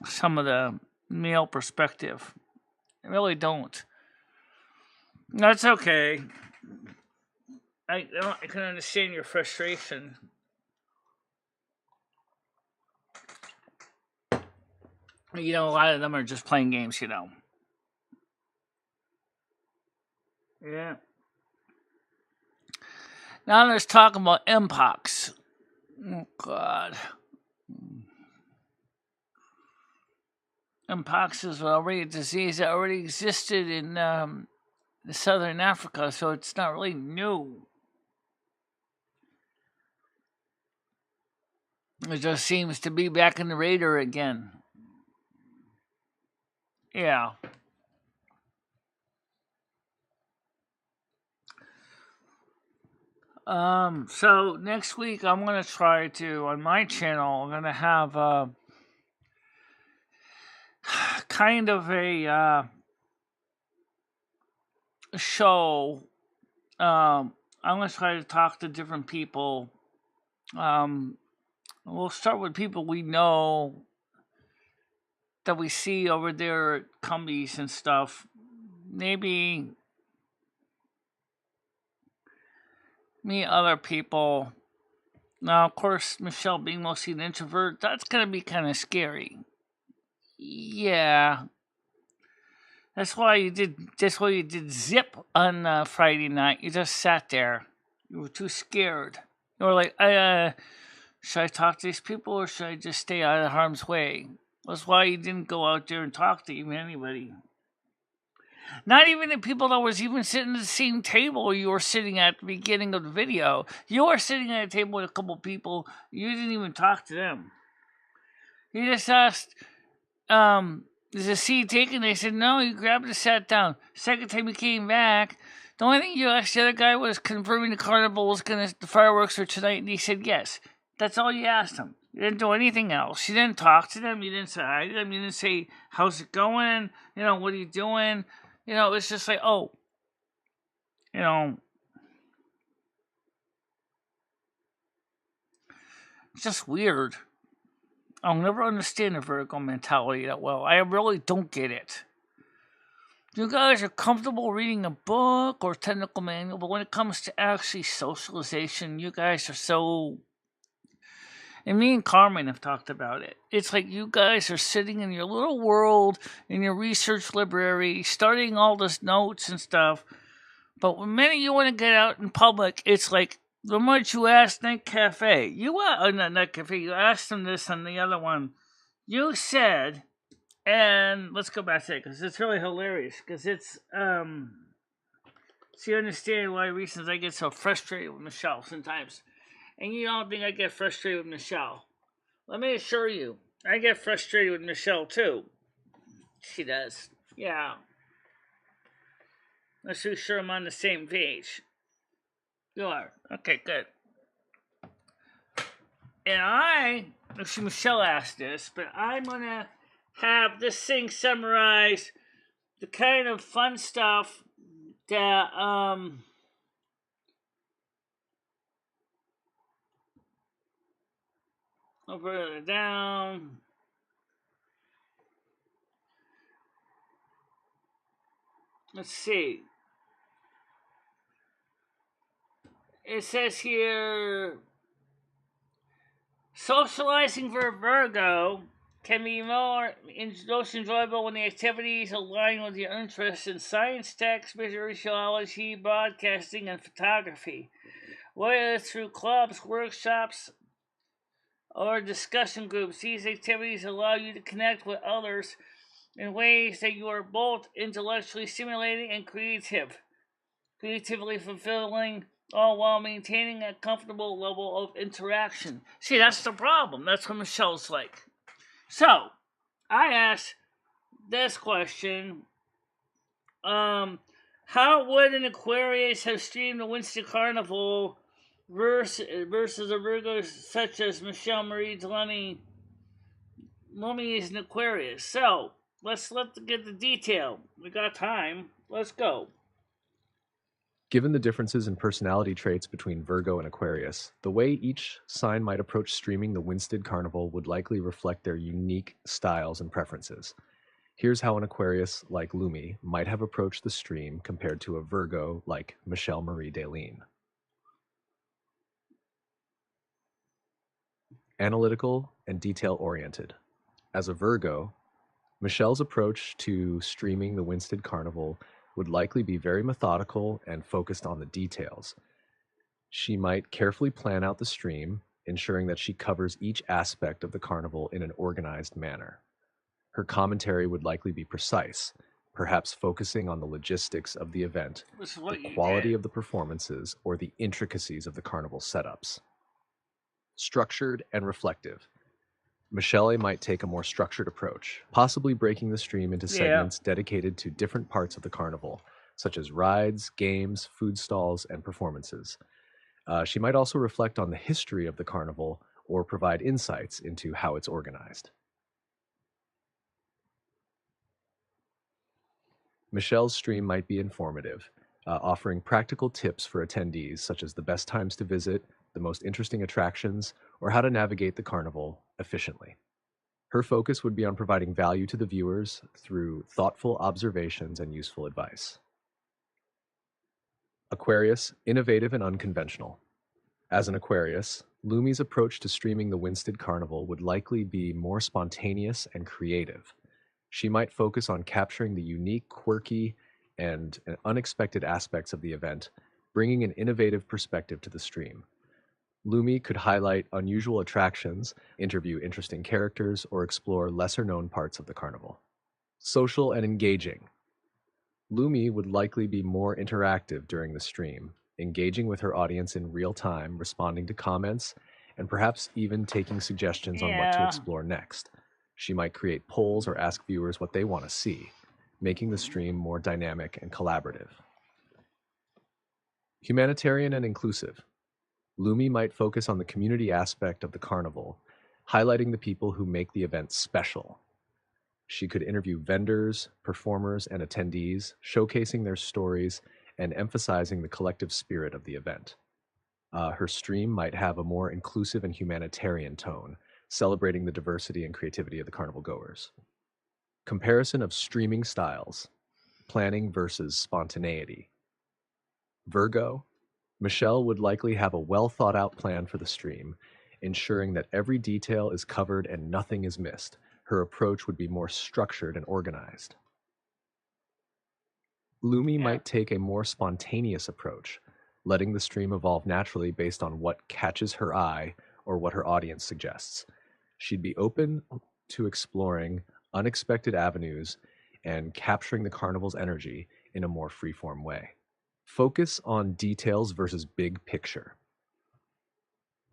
Speaker 1: some of the male perspective. I really don't. That's okay. I can understand your frustration. You know, a lot of them are just playing games, you know. Yeah. Now there's talk about Mpox. Oh, God. Mpox is already a disease that already existed in southern Africa, so it's not really new. It just seems to be back in the radar again. Yeah. So next week I'm gonna try to, on my channel, I'm gonna have kind of a show. I'm gonna try to talk to different people. We'll start with people we know that we see over there at Cumbies and stuff. Maybe meet other people. Now, of course, Michelle being mostly an introvert, that's gonna be kind of scary. Yeah. That's why you did zip on Friday night. You just sat there. You were too scared. You were like, should I talk to these people or should I just stay out of harm's way? That's why you didn't go out there and talk to even anybody. Not even the people that was even sitting at the same table you were sitting at the beginning of the video. You were sitting at a table with a couple people. You didn't even talk to them. You just asked, is a seat taken? They said, no, you grabbed and sat down. Second time you came back, The only thing you asked the other guy was confirming the carnival was the fireworks are tonight, and he said yes. That's all you asked him. You didn't do anything else. You didn't talk to them. You didn't say hi to them. You didn't say, how's it going? What are you doing? It's just like, oh, it's just weird. I'll never understand the Virgo mentality that well. I really don't get it. You guys are comfortable reading a book or technical manual, but when it comes to actually socialization, you guys are so... And me and Carmen have talked about it. It's like you guys are sitting in your little world, in your research library, starting all this notes and stuff. But when many of you want to get out in public, it's like the moment you ask Night Cafe, not Night Cafe, you asked them this on the other one. You said, and let's go back to it because it's really hilarious. Because it's, so you understand why reasons I get so frustrated with Michelle sometimes. And you don't think I get frustrated with Michelle. Let me assure you, I get frustrated with Michelle too. She does. Yeah. Let's be sure I'm on the same page. You are. Okay, good. And actually Michelle asked this, but I'm going to have this thing summarize the kind of fun stuff that, I'll put it down. Let's see. It says here, socializing for Virgo can be most enjoyable when the activities align with your interests in science, tech, spirituality, broadcasting, and photography. Whether through clubs, workshops, or discussion groups, these activities allow you to connect with others in ways that you are both intellectually stimulating and creatively fulfilling, all while maintaining a comfortable level of interaction. See, that's the problem. That's what Michelle's like. So, I asked this question. How would an Aquarius have streamed the Winston Carnival versus a Virgo such as Michelle Marie Delaney? Lumi is an Aquarius. So, let's get the detail. We got time. Let's go.
Speaker 2: Given the differences in personality traits between Virgo and Aquarius, the way each sign might approach streaming the Winston Carnival would likely reflect their unique styles and preferences. Here's how an Aquarius like Lumi might have approached the stream compared to a Virgo like Michelle Marie Deline. Analytical and detail-oriented. As a Virgo, Michelle's approach to streaming the Winston Carnival would likely be very methodical and focused on the details. She might carefully plan out the stream, ensuring that she covers each aspect of the carnival in an organized manner. Her commentary would likely be precise, perhaps focusing on the logistics of the event, the quality of the performances, or the intricacies of the carnival setups. Structured and reflective. Michelle might take a more structured approach, possibly breaking the stream into segments dedicated to different parts of the carnival, such as rides, games, food stalls, and performances. She might also reflect on the history of the carnival or provide insights into how it's organized. Michelle's stream might be informative, offering practical tips for attendees, such as the best times to visit, the most interesting attractions, or how to navigate the carnival efficiently. Her focus would be on providing value to the viewers through thoughtful observations and useful advice. Aquarius, innovative and unconventional. As an Aquarius, Lumi's approach to streaming the Winston Carnival would likely be more spontaneous and creative. She might focus on capturing the unique, quirky, and unexpected aspects of the event, bringing an innovative perspective to the stream. Lumi could highlight unusual attractions, interview interesting characters, or explore lesser-known parts of the carnival. Social and engaging. Lumi would likely be more interactive during the stream, engaging with her audience in real time, responding to comments, and perhaps even taking suggestions on what to explore next. She might create polls or ask viewers what they want to see, making the stream more dynamic and collaborative. Humanitarian and inclusive. Lumi might focus on the community aspect of the carnival, highlighting the people who make the event special. She could interview vendors, performers, and attendees, showcasing their stories and emphasizing the collective spirit of the event. Her stream might have a more inclusive and humanitarian tone, celebrating the diversity and creativity of the carnival goers. Comparison of streaming styles, planning versus spontaneity. Virgo, Michelle would likely have a well thought out plan for the stream, ensuring that every detail is covered and nothing is missed. Her approach would be more structured and organized. Lumi might take a more spontaneous approach, letting the stream evolve naturally based on what catches her eye or what her audience suggests. She'd be open to exploring unexpected avenues and capturing the carnival's energy in a more freeform way. Focus on details versus big picture.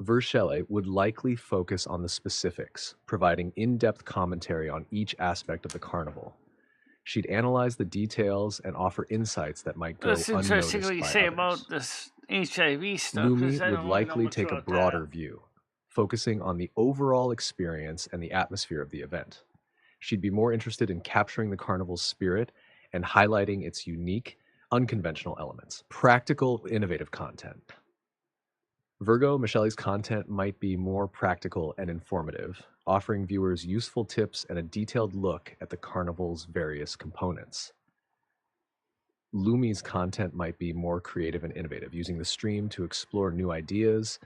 Speaker 2: Vershelle would likely focus on the specifics, providing in-depth commentary on each aspect of the carnival. She'd analyze the details and offer insights that might go
Speaker 1: That's interesting
Speaker 2: unnoticed
Speaker 1: what you
Speaker 2: by
Speaker 1: say
Speaker 2: others.
Speaker 1: about this HIV stuff.
Speaker 2: Lumi
Speaker 1: 'cause I
Speaker 2: would
Speaker 1: don't really know
Speaker 2: likely
Speaker 1: much
Speaker 2: take a
Speaker 1: about
Speaker 2: broader
Speaker 1: that.
Speaker 2: view, focusing on the overall experience and the atmosphere of the event. She'd be more interested in capturing the carnival's spirit and highlighting its unique, unconventional elements. Practical, innovative content. Virgo, Michelle's content might be more practical and informative, offering viewers useful tips and a detailed look at the carnival's various components. Lumi's content might be more creative and innovative, using the stream to explore new ideas,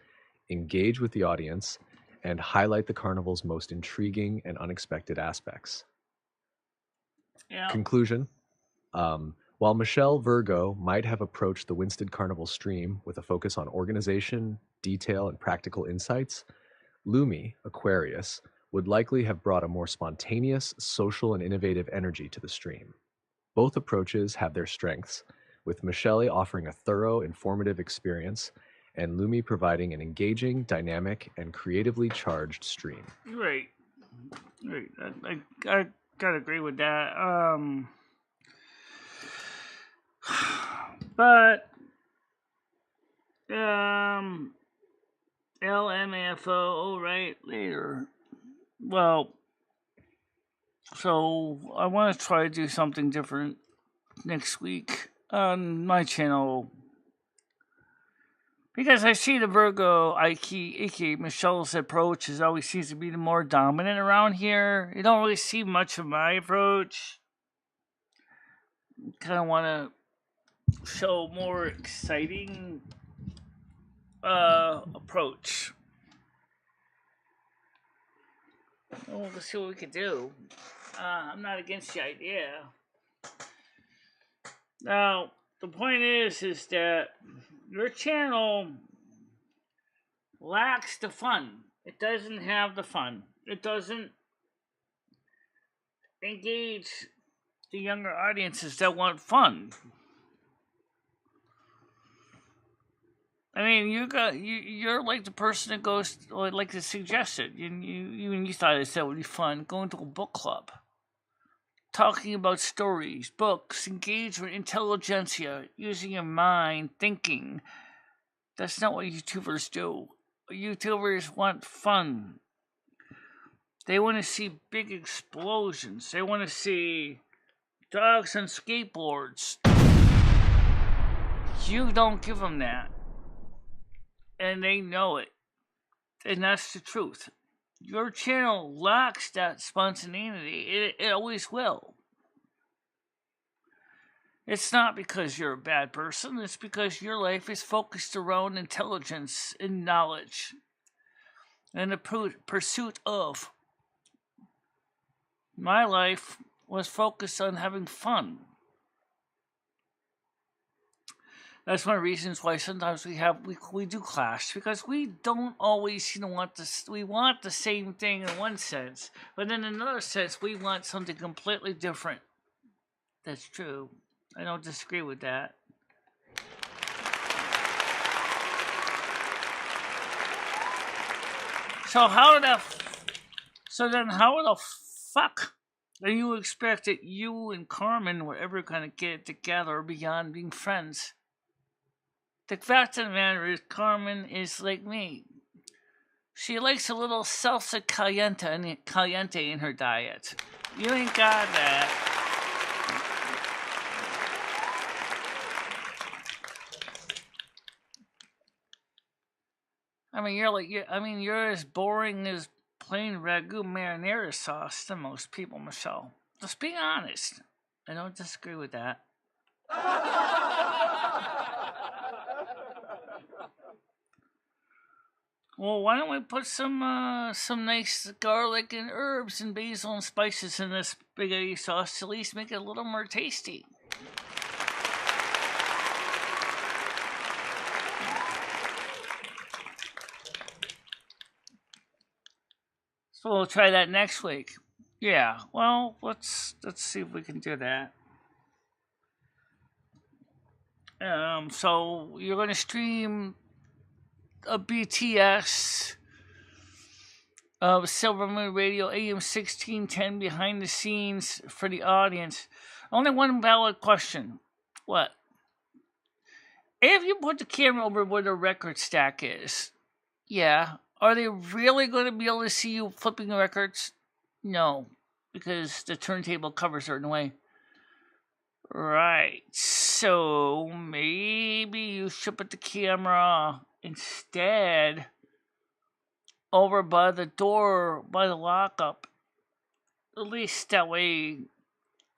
Speaker 2: engage with the audience, and highlight the carnival's most intriguing and unexpected aspects.
Speaker 1: Yeah.
Speaker 2: Conclusion. While Michelle Virgo might have approached the Winston Carnival stream with a focus on organization, detail, and practical insights, Lumi, Aquarius, would likely have brought a more spontaneous, social, and innovative energy to the stream. Both approaches have their strengths, with Michelle offering a thorough, informative experience, and Lumi providing an engaging, dynamic, and creatively charged stream.
Speaker 1: Right. I gotta agree with that. But LMFO, right, later. Well, so I want to try to do something different next week on my channel. Because I see the Virgo, aka Michelle's approach is always seems to be the more dominant around here. You don't really see much of my approach. Kind of want to show more exciting approach. Well, let's see what we can do. I'm not against the idea. Now, the point is that your channel lacks the fun. It doesn't have the fun. It doesn't engage the younger audiences that want fun. I mean, you're like the person that goes, or like the suggested. You thought it said would be fun going to a book club, talking about stories, books, engagement, intelligentsia, using your mind, thinking. That's not what YouTubers do. YouTubers want fun. They want to see big explosions. They want to see dogs on skateboards. You don't give them that. And they know it. And that's the truth. Your channel lacks that spontaneity. It always will. It's not because you're a bad person. It's because your life is focused around intelligence and knowledge. And the pursuit of. My life was focused on having fun. That's one of the reasons why sometimes we do clash, because we don't always want this. We want the same thing in one sense, but in another sense we want something completely different. That's true. I don't disagree with that. So how the fuck do you expect that you and Carmen were ever gonna get together beyond being friends? The fact of the matter is, Carmen is like me. She likes a little salsa caliente in her diet. You ain't got that. I mean, you're as boring as plain ragu marinara sauce to most people, Michelle. Just be honest. I don't disagree with that. Well, why don't we put some nice garlic and herbs and basil and spices in this spaghetti sauce to at least make it a little more tasty? So we'll try that next week. Yeah. Well, let's see if we can do that. So you're going to stream a BTS of Silver Moon Radio AM 1610 behind the scenes for the audience. Only one valid question. What? If you put the camera over where the record stack is, yeah, are they really going to be able to see you flipping records? No, because the turntable covers are in the way. Right, so maybe you should put the camera instead over by the door, by the lockup. At least that way,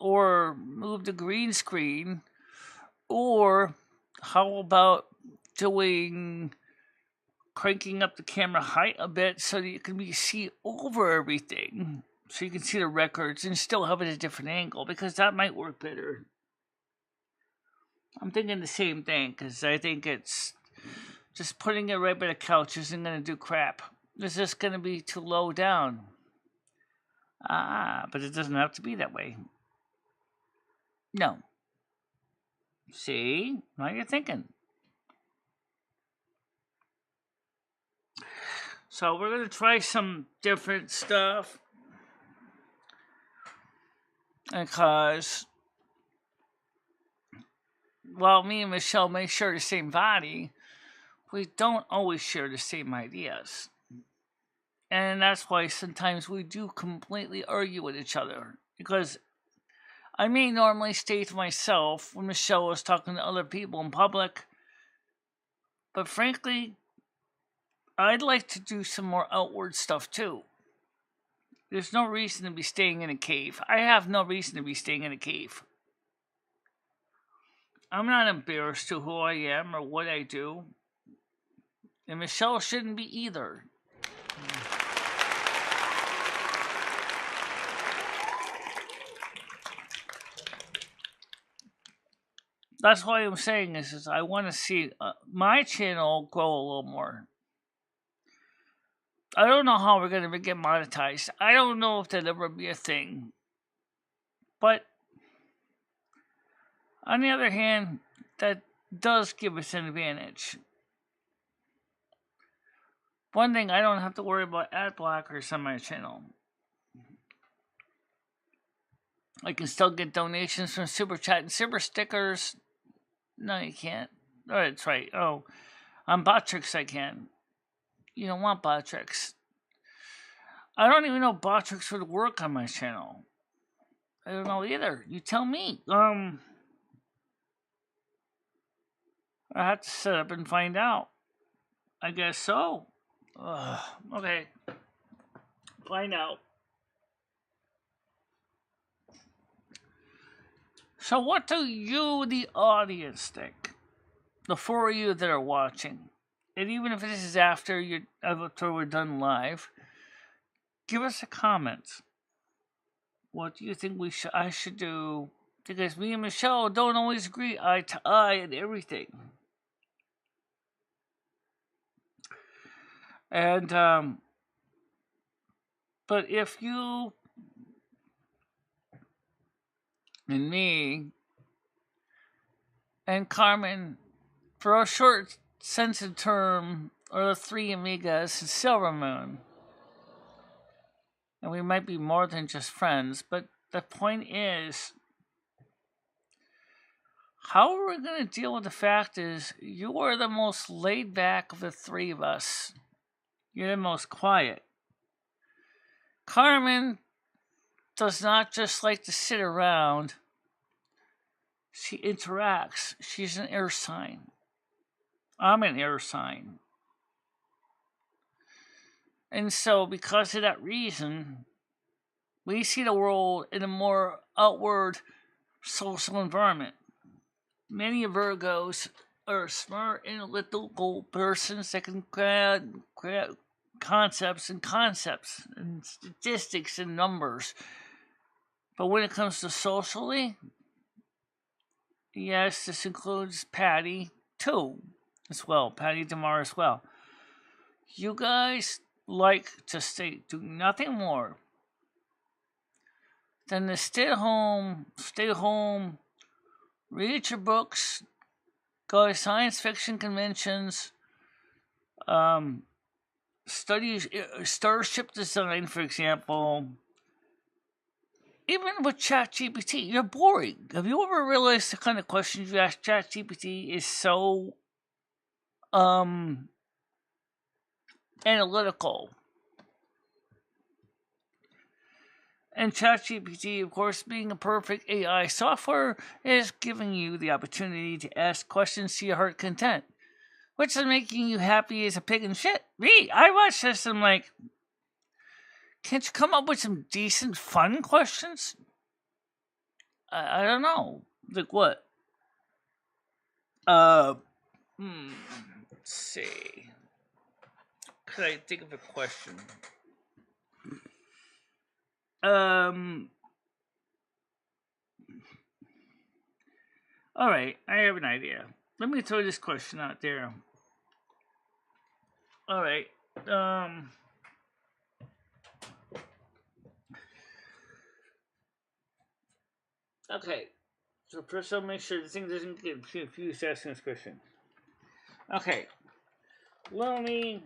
Speaker 1: or move the green screen, or how about cranking up the camera height a bit so that you can see over everything, so you can see the records and still have it at a different angle, because that might work better. I'm thinking the same thing, because I think it's just putting it right by the couch isn't going to do crap. It's just going to be too low down. But it doesn't have to be that way. No. See? Now you're thinking. So we're going to try some different stuff. Because while me and Michelle may share the same body, we don't always share the same ideas. And that's why sometimes we do completely argue with each other. Because I may normally stay to myself when Michelle is talking to other people in public. But frankly, I'd like to do some more outward stuff too. There's no reason to be staying in a cave. I have no reason to be staying in a cave. I'm not embarrassed to who I am or what I do. And Michelle shouldn't be either. That's why I'm saying this is I want to see my channel grow a little more. I don't know how we're going to get monetized. I don't know if that'll ever be a thing. But on the other hand, that does give us an advantage. One thing, I don't have to worry about ad blockers on my channel. I can still get donations from Super Chat and Super Stickers. No, you can't. Oh, that's right. Oh, on Botrix I can. You don't want Botrix. I don't even know Botrix would work on my channel. I don't know either. You tell me. I have to set up and find out. I guess so. Okay. Find out. So what do you, the audience, think? The four of you that are watching. And even if this is after we're done live, give us a comment. What do you think I should do? Because me and Michelle don't always agree eye to eye and everything. And but if you and me and Carmen, for a short sense of term, are the three amigas in Silver Moon. And we might be more than just friends, but the point is, how are we going to deal with the fact is you are the most laid back of the three of us. You're the most quiet. Carmen does not just like to sit around. She interacts. She's an air sign. I'm an air sign. And so, because of that reason, we see the world in a more outward social environment. Many Virgos are smart, analytical persons that can grab concepts and statistics and numbers. But when it comes to socially, yes, this includes Patty too, as well. Patty DeMar as well. You guys like to do nothing more than to stay home, read your books, go to science fiction conventions, study starship design, for example. Even with ChatGPT, you're boring. Have you ever realized the kind of questions you ask ChatGPT is so analytical? And ChatGPT, of course, being a perfect AI software, is giving you the opportunity to ask questions to your heart content, which is making you happy as a pig in shit. Me, I watch this and I'm like, can't you come up with some decent, fun questions? I don't know. Like what? Let's see. Could I think of a question? Alright, I have an idea. Let me throw this question out there. Alright, okay. So first I'll make sure the thing doesn't get confused asking this question. Okay. Lumi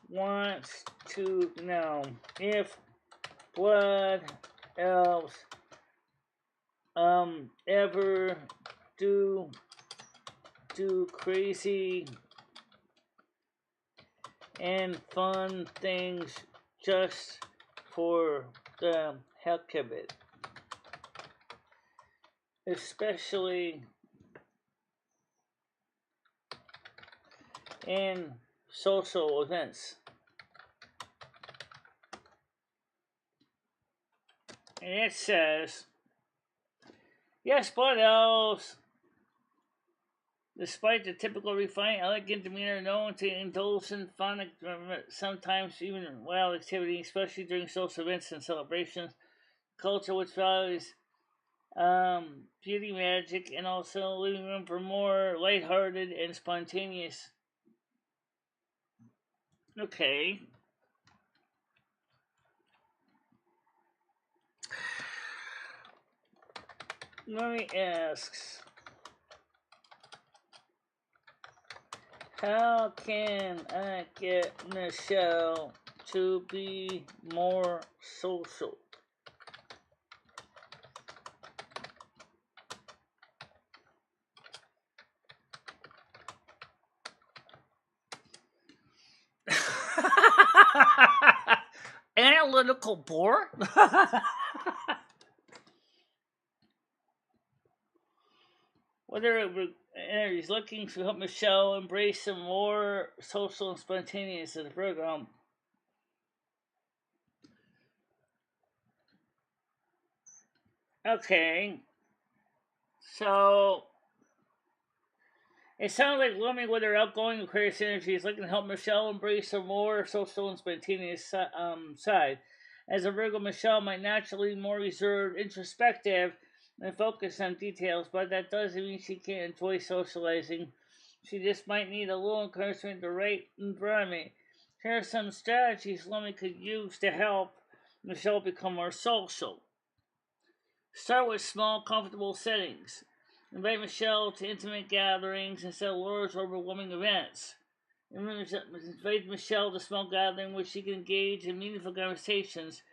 Speaker 1: wants to know if blood elves ever do crazy and fun things just for the heck of it, especially in social events. And it says, yes, blood elves, despite the typical refined, elegant demeanor, known to indulge in fun, sometimes even wild activity, especially during social events and celebrations. Culture which values beauty, magic, and also leaving room for more lighthearted and spontaneous. Okay. Lori asks, how can I get Michelle to be more social? Analytical bore? Whether he's looking to help Michelle embrace some more social and spontaneous in the program. Okay. So it sounds like Lumi, with her outgoing Aquarius energy, is looking to help Michelle embrace her more social and spontaneous side. As a Virgo, Michelle might naturally be more reserved, introspective, and focus on details, but that doesn't mean she can't enjoy socializing. She just might need a little encouragement in the right environment. Here are some strategies Lumi could use to help Michelle become more social. Start with small, comfortable settings. Invite Michelle to intimate gatherings instead of large, overwhelming events. Invite Michelle to small gatherings where she can engage in meaningful conversations.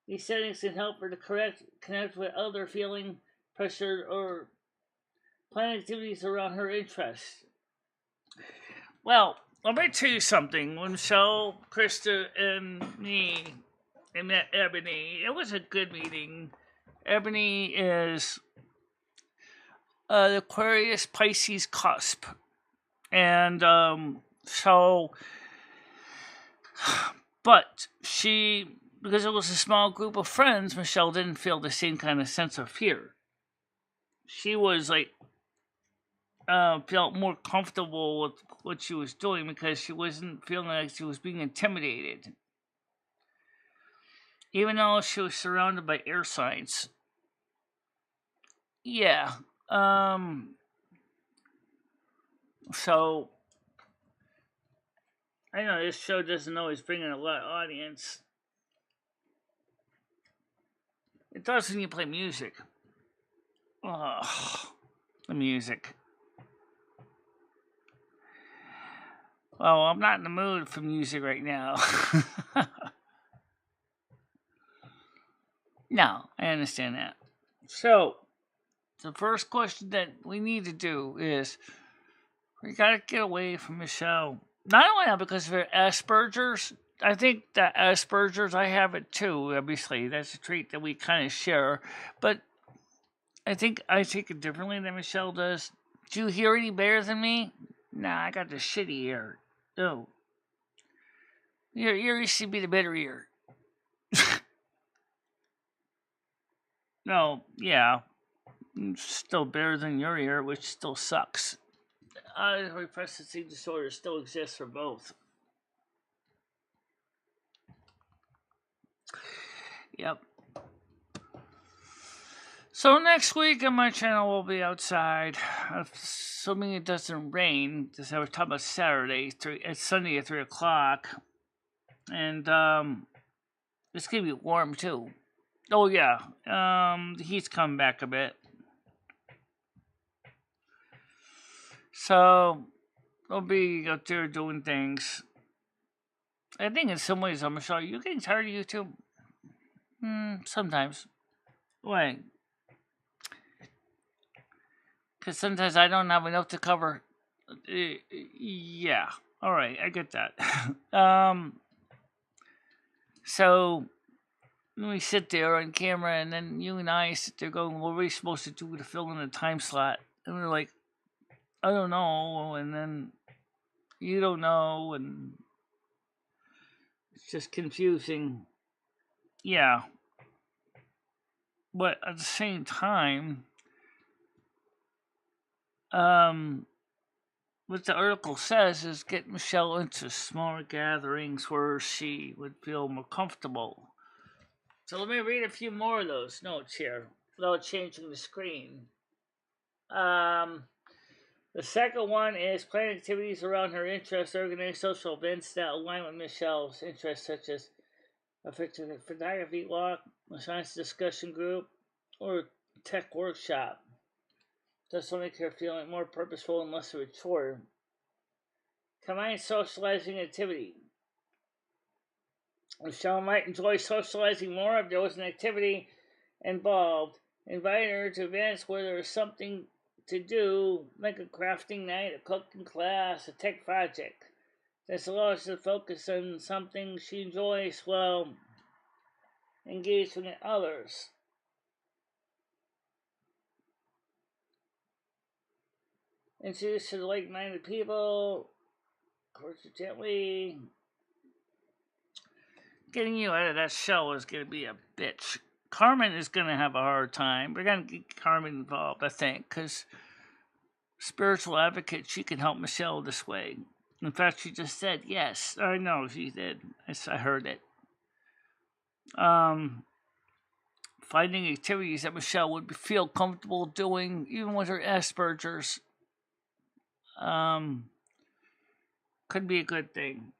Speaker 1: These settings can help her to connect with others feeling pressured or plan activities around her interests. Well, let me tell you something. When Michelle, Krista, and me and met Ebony, it was a good meeting. Ebony is the Aquarius Pisces cusp. And but because it was a small group of friends, Michelle didn't feel the same kind of sense of fear. She was like, felt more comfortable with what she was doing because she wasn't feeling like she was being intimidated. Even though she was surrounded by air signs. Yeah. So, I know this show doesn't always bring in a lot of audience. It does when you play music. Ugh, the music. Well, I'm not in the mood for music right now. No, I understand that. So, the first question that we need to do is we gotta get away from Michelle. Not only that, because of her Asperger's. I think that Asperger's, I have it too, obviously. That's a trait that we kind of share. But I think I take it differently than Michelle does. Do you hear any better than me? Nah, I got the shitty ear. No. Your ear used to be the better ear. No, yeah. Still better than your ear, which still sucks. Auditory processing disorder still exists for both. Yep. So next week on my channel we'll be outside, assuming it doesn't rain. Because I was talking about Saturday, it's Sunday at 3 o'clock, and it's gonna be warm too. Oh yeah, the heat's coming back a bit. So we'll be out there doing things. I think in some ways, I'm Michelle, you getting tired of YouTube? Sometimes. Why? Because sometimes I don't have enough to cover. Yeah. Alright, I get that. So we sit there on camera, and then you and I sit there going, what are we supposed to do to fill in a time slot? And we're like, I don't know. And then you don't know. And it's just confusing. Yeah. But at the same time, what the article says is get Michelle into smaller gatherings where she would feel more comfortable. So let me read a few more of those notes here without changing the screen. The second one is plan activities around her interests, organize social events that align with Michelle's interests, such as a photography walk, a science discussion group, or a tech workshop. This will make her feel more purposeful and less of a chore. Combine socializing activity. Michelle might enjoy socializing more if there was an activity involved. Invite her to events where there is something to do, like a crafting night, a cooking class, a tech project. This allows her to focus on something she enjoys while engaging with others. Introduce her to like-minded people. Course her gently. Getting you out of that shell is going to be a bitch. Carmen is going to have a hard time. We're going to get Carmen involved, I think, because spiritual advocate, she can help Michelle this way. In fact, she just said yes. I know she did. I heard it. Finding activities that Michelle would feel comfortable doing, even with her Asperger's, could be a good thing.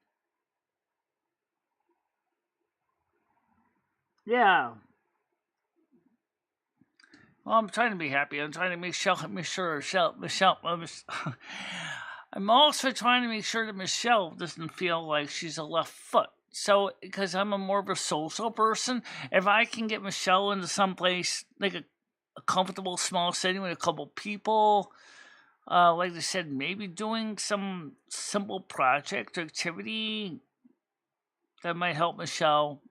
Speaker 1: Yeah. Well, I'm trying to be happy. I'm trying to make sure Michelle. I'm also trying to make sure that Michelle doesn't feel like she's a left foot. So, because I'm more of a social person, if I can get Michelle into some place like a comfortable small setting with a couple people. Like I said, maybe doing some simple project or activity that might help Michelle.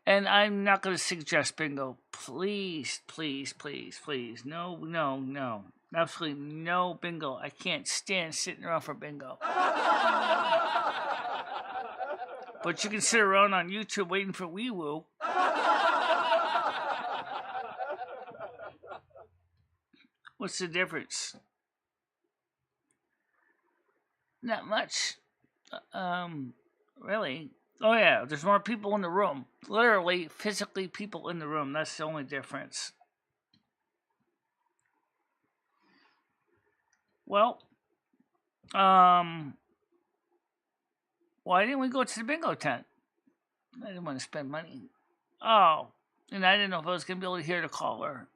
Speaker 1: And I'm not going to suggest bingo. Please, please, please, please. No, no, no. Absolutely no bingo. I can't stand sitting around for bingo. But you can sit around on YouTube waiting for wee woo. What's the difference? Not much. Really. Oh yeah, there's more people in the room. Literally, physically people in the room. That's the only difference. Well, why didn't we go to the bingo tent? I didn't want to spend money. Oh, and I didn't know if I was going to be able to hear the caller.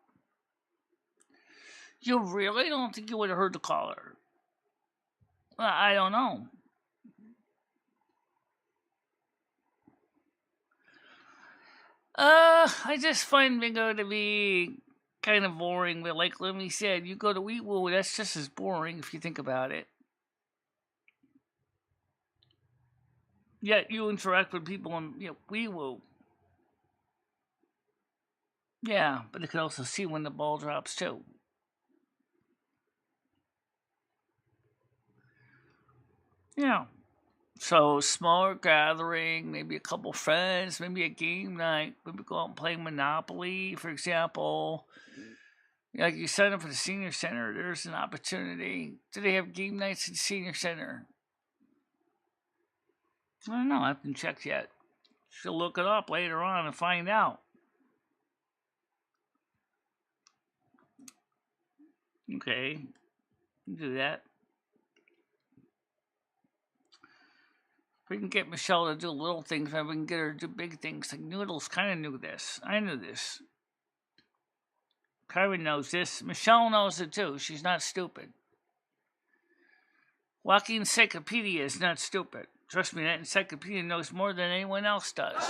Speaker 1: You really don't think you would have heard the caller? Well, I don't know. I just find bingo to be kind of boring, but like Lumi said, you go to Wee Woo, that's just as boring if you think about it. Yet you interact with people in Wee Woo. Yeah, but they can also see when the ball drops too. Yeah. So smaller gathering, maybe a couple friends, maybe a game night, maybe go out and play Monopoly, for example. Like you sign up for the senior center, there's an opportunity. Do they have game nights at the senior center? I don't know. I haven't checked yet. Should look it up later on and find out. Okay, do that. If we can get Michelle to do little things, maybe we can get her to do big things. Like Noodles kind of knew this. I knew this. Kyron knows this. Michelle knows it too. She's not stupid. Walking Encyclopedia is not stupid. Trust me, that encyclopedia knows more than anyone else does.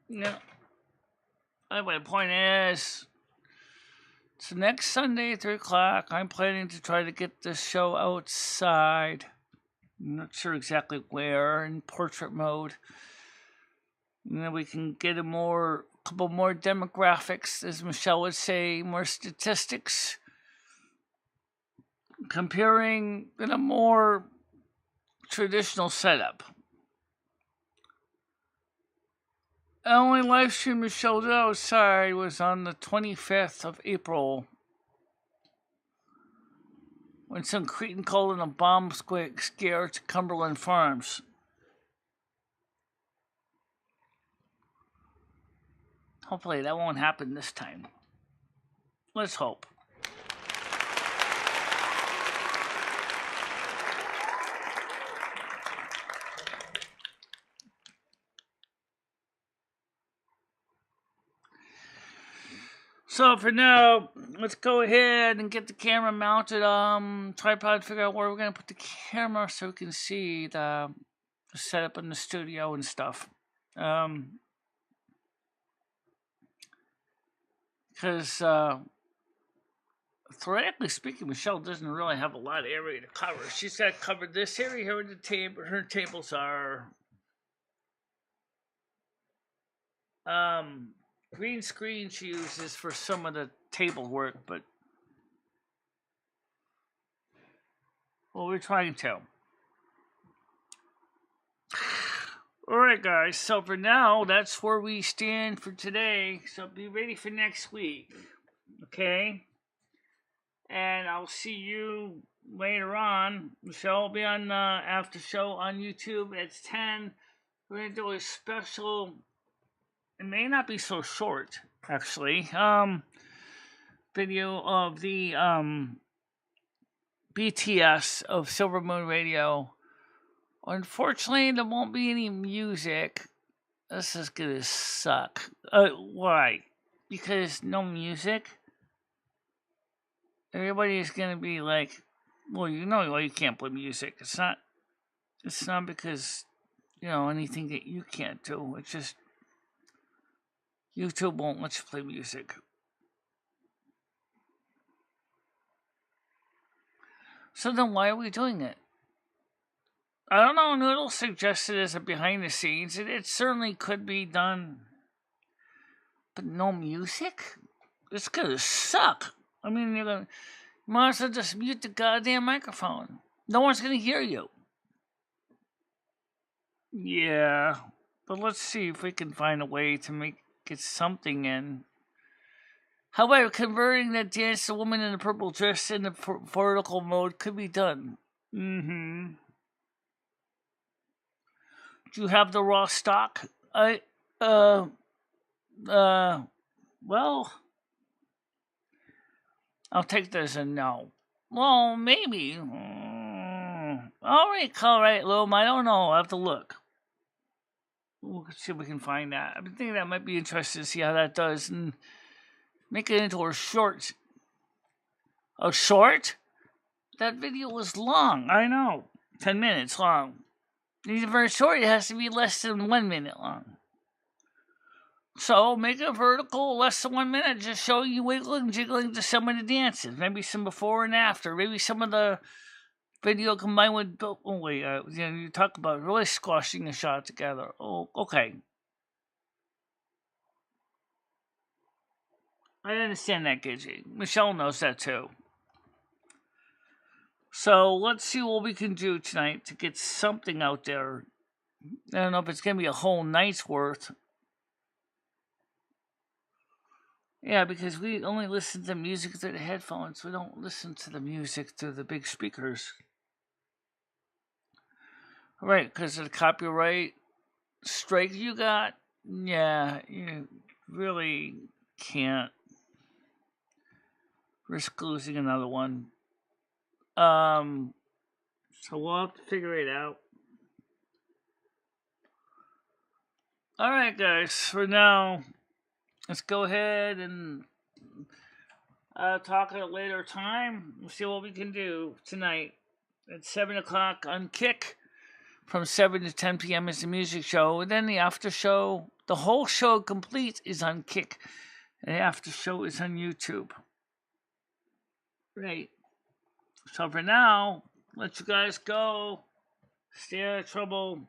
Speaker 1: Yeah. Anyway, the point is, so next Sunday at 3 o'clock, I'm planning to try to get this show outside. I'm not sure exactly where, in portrait mode. And then we can get a couple more demographics, as Michelle would say, more statistics. Comparing in a more traditional setup. The only live stream Michelle did outside was on the 25th of April, when some cretin called in a bomb scare to Cumberland Farms. Hopefully that won't happen this time. Let's hope. So for now, let's go ahead and get the camera mounted. Tripod. Figure out where we're gonna put the camera so we can see the setup in the studio and stuff. Because theoretically speaking, Michelle doesn't really have a lot of area to cover. She's got to cover this area here with the table. Her tables are green screen she uses for some of the table work, but well, we're trying to. Alright guys, so for now, that's where we stand for today. So be ready for next week. Okay? And I'll see you later on. Michelle will be on after show on YouTube at 10. We're going to do a special. It may not be so short, actually. Video of the BTS of Silver Moon Radio. Unfortunately, there won't be any music. This is gonna suck. Why? Because no music? Everybody's gonna be like, well, you can't play music. It's not It's not because, anything that you can't do. It's just YouTube won't let you play music. So then why are we doing it? I don't know. Noodle suggested as a behind the scenes. It certainly could be done. But no music? It's gonna suck. I mean, you might as well just mute the goddamn microphone. No one's gonna hear you. Yeah. But let's see if we can find a way to get something in. However, converting that dance to woman in the purple dress into vertical mode could be done. Mm-hmm. Do you have the raw stock? Well, I'll take this as a no. Well, maybe. All right, Loam. I don't know. I'll have to look. We'll see if we can find that. I've been thinking that might be interesting to see how that does and make it into a short. A short? That video was long. I know. 10 minutes long. Even for a short, it has to be less than 1 minute long. So make it vertical, less than 1 minute, just showing you wiggling, jiggling to some of the dances. Maybe some before and after. Maybe some of the video combined with. You talk about really squashing the shot together. Oh, okay. I understand that, Gidgey. Michelle knows that too. So let's see what we can do tonight to get something out there. I don't know if it's going to be a whole night's worth. Yeah, because we only listen to music through the headphones. We don't listen to the music through the big speakers. Right, because of the copyright strike you got. Yeah, you really can't risk losing another one. So we'll have to figure it out. Alright, guys, for now, let's go ahead and talk at a later time. We'll see what we can do tonight at 7 o'clock on Kick. From 7 to 10 p.m. is the music show. And then the after show, the whole show complete is on Kick. And the after show is on YouTube. Right. So for now, let you guys go. Stay out of trouble.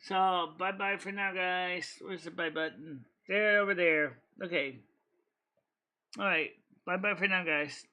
Speaker 1: So bye-bye for now, guys. Where's the bye button? There, over there. Okay. Alright. Bye-bye for now, guys.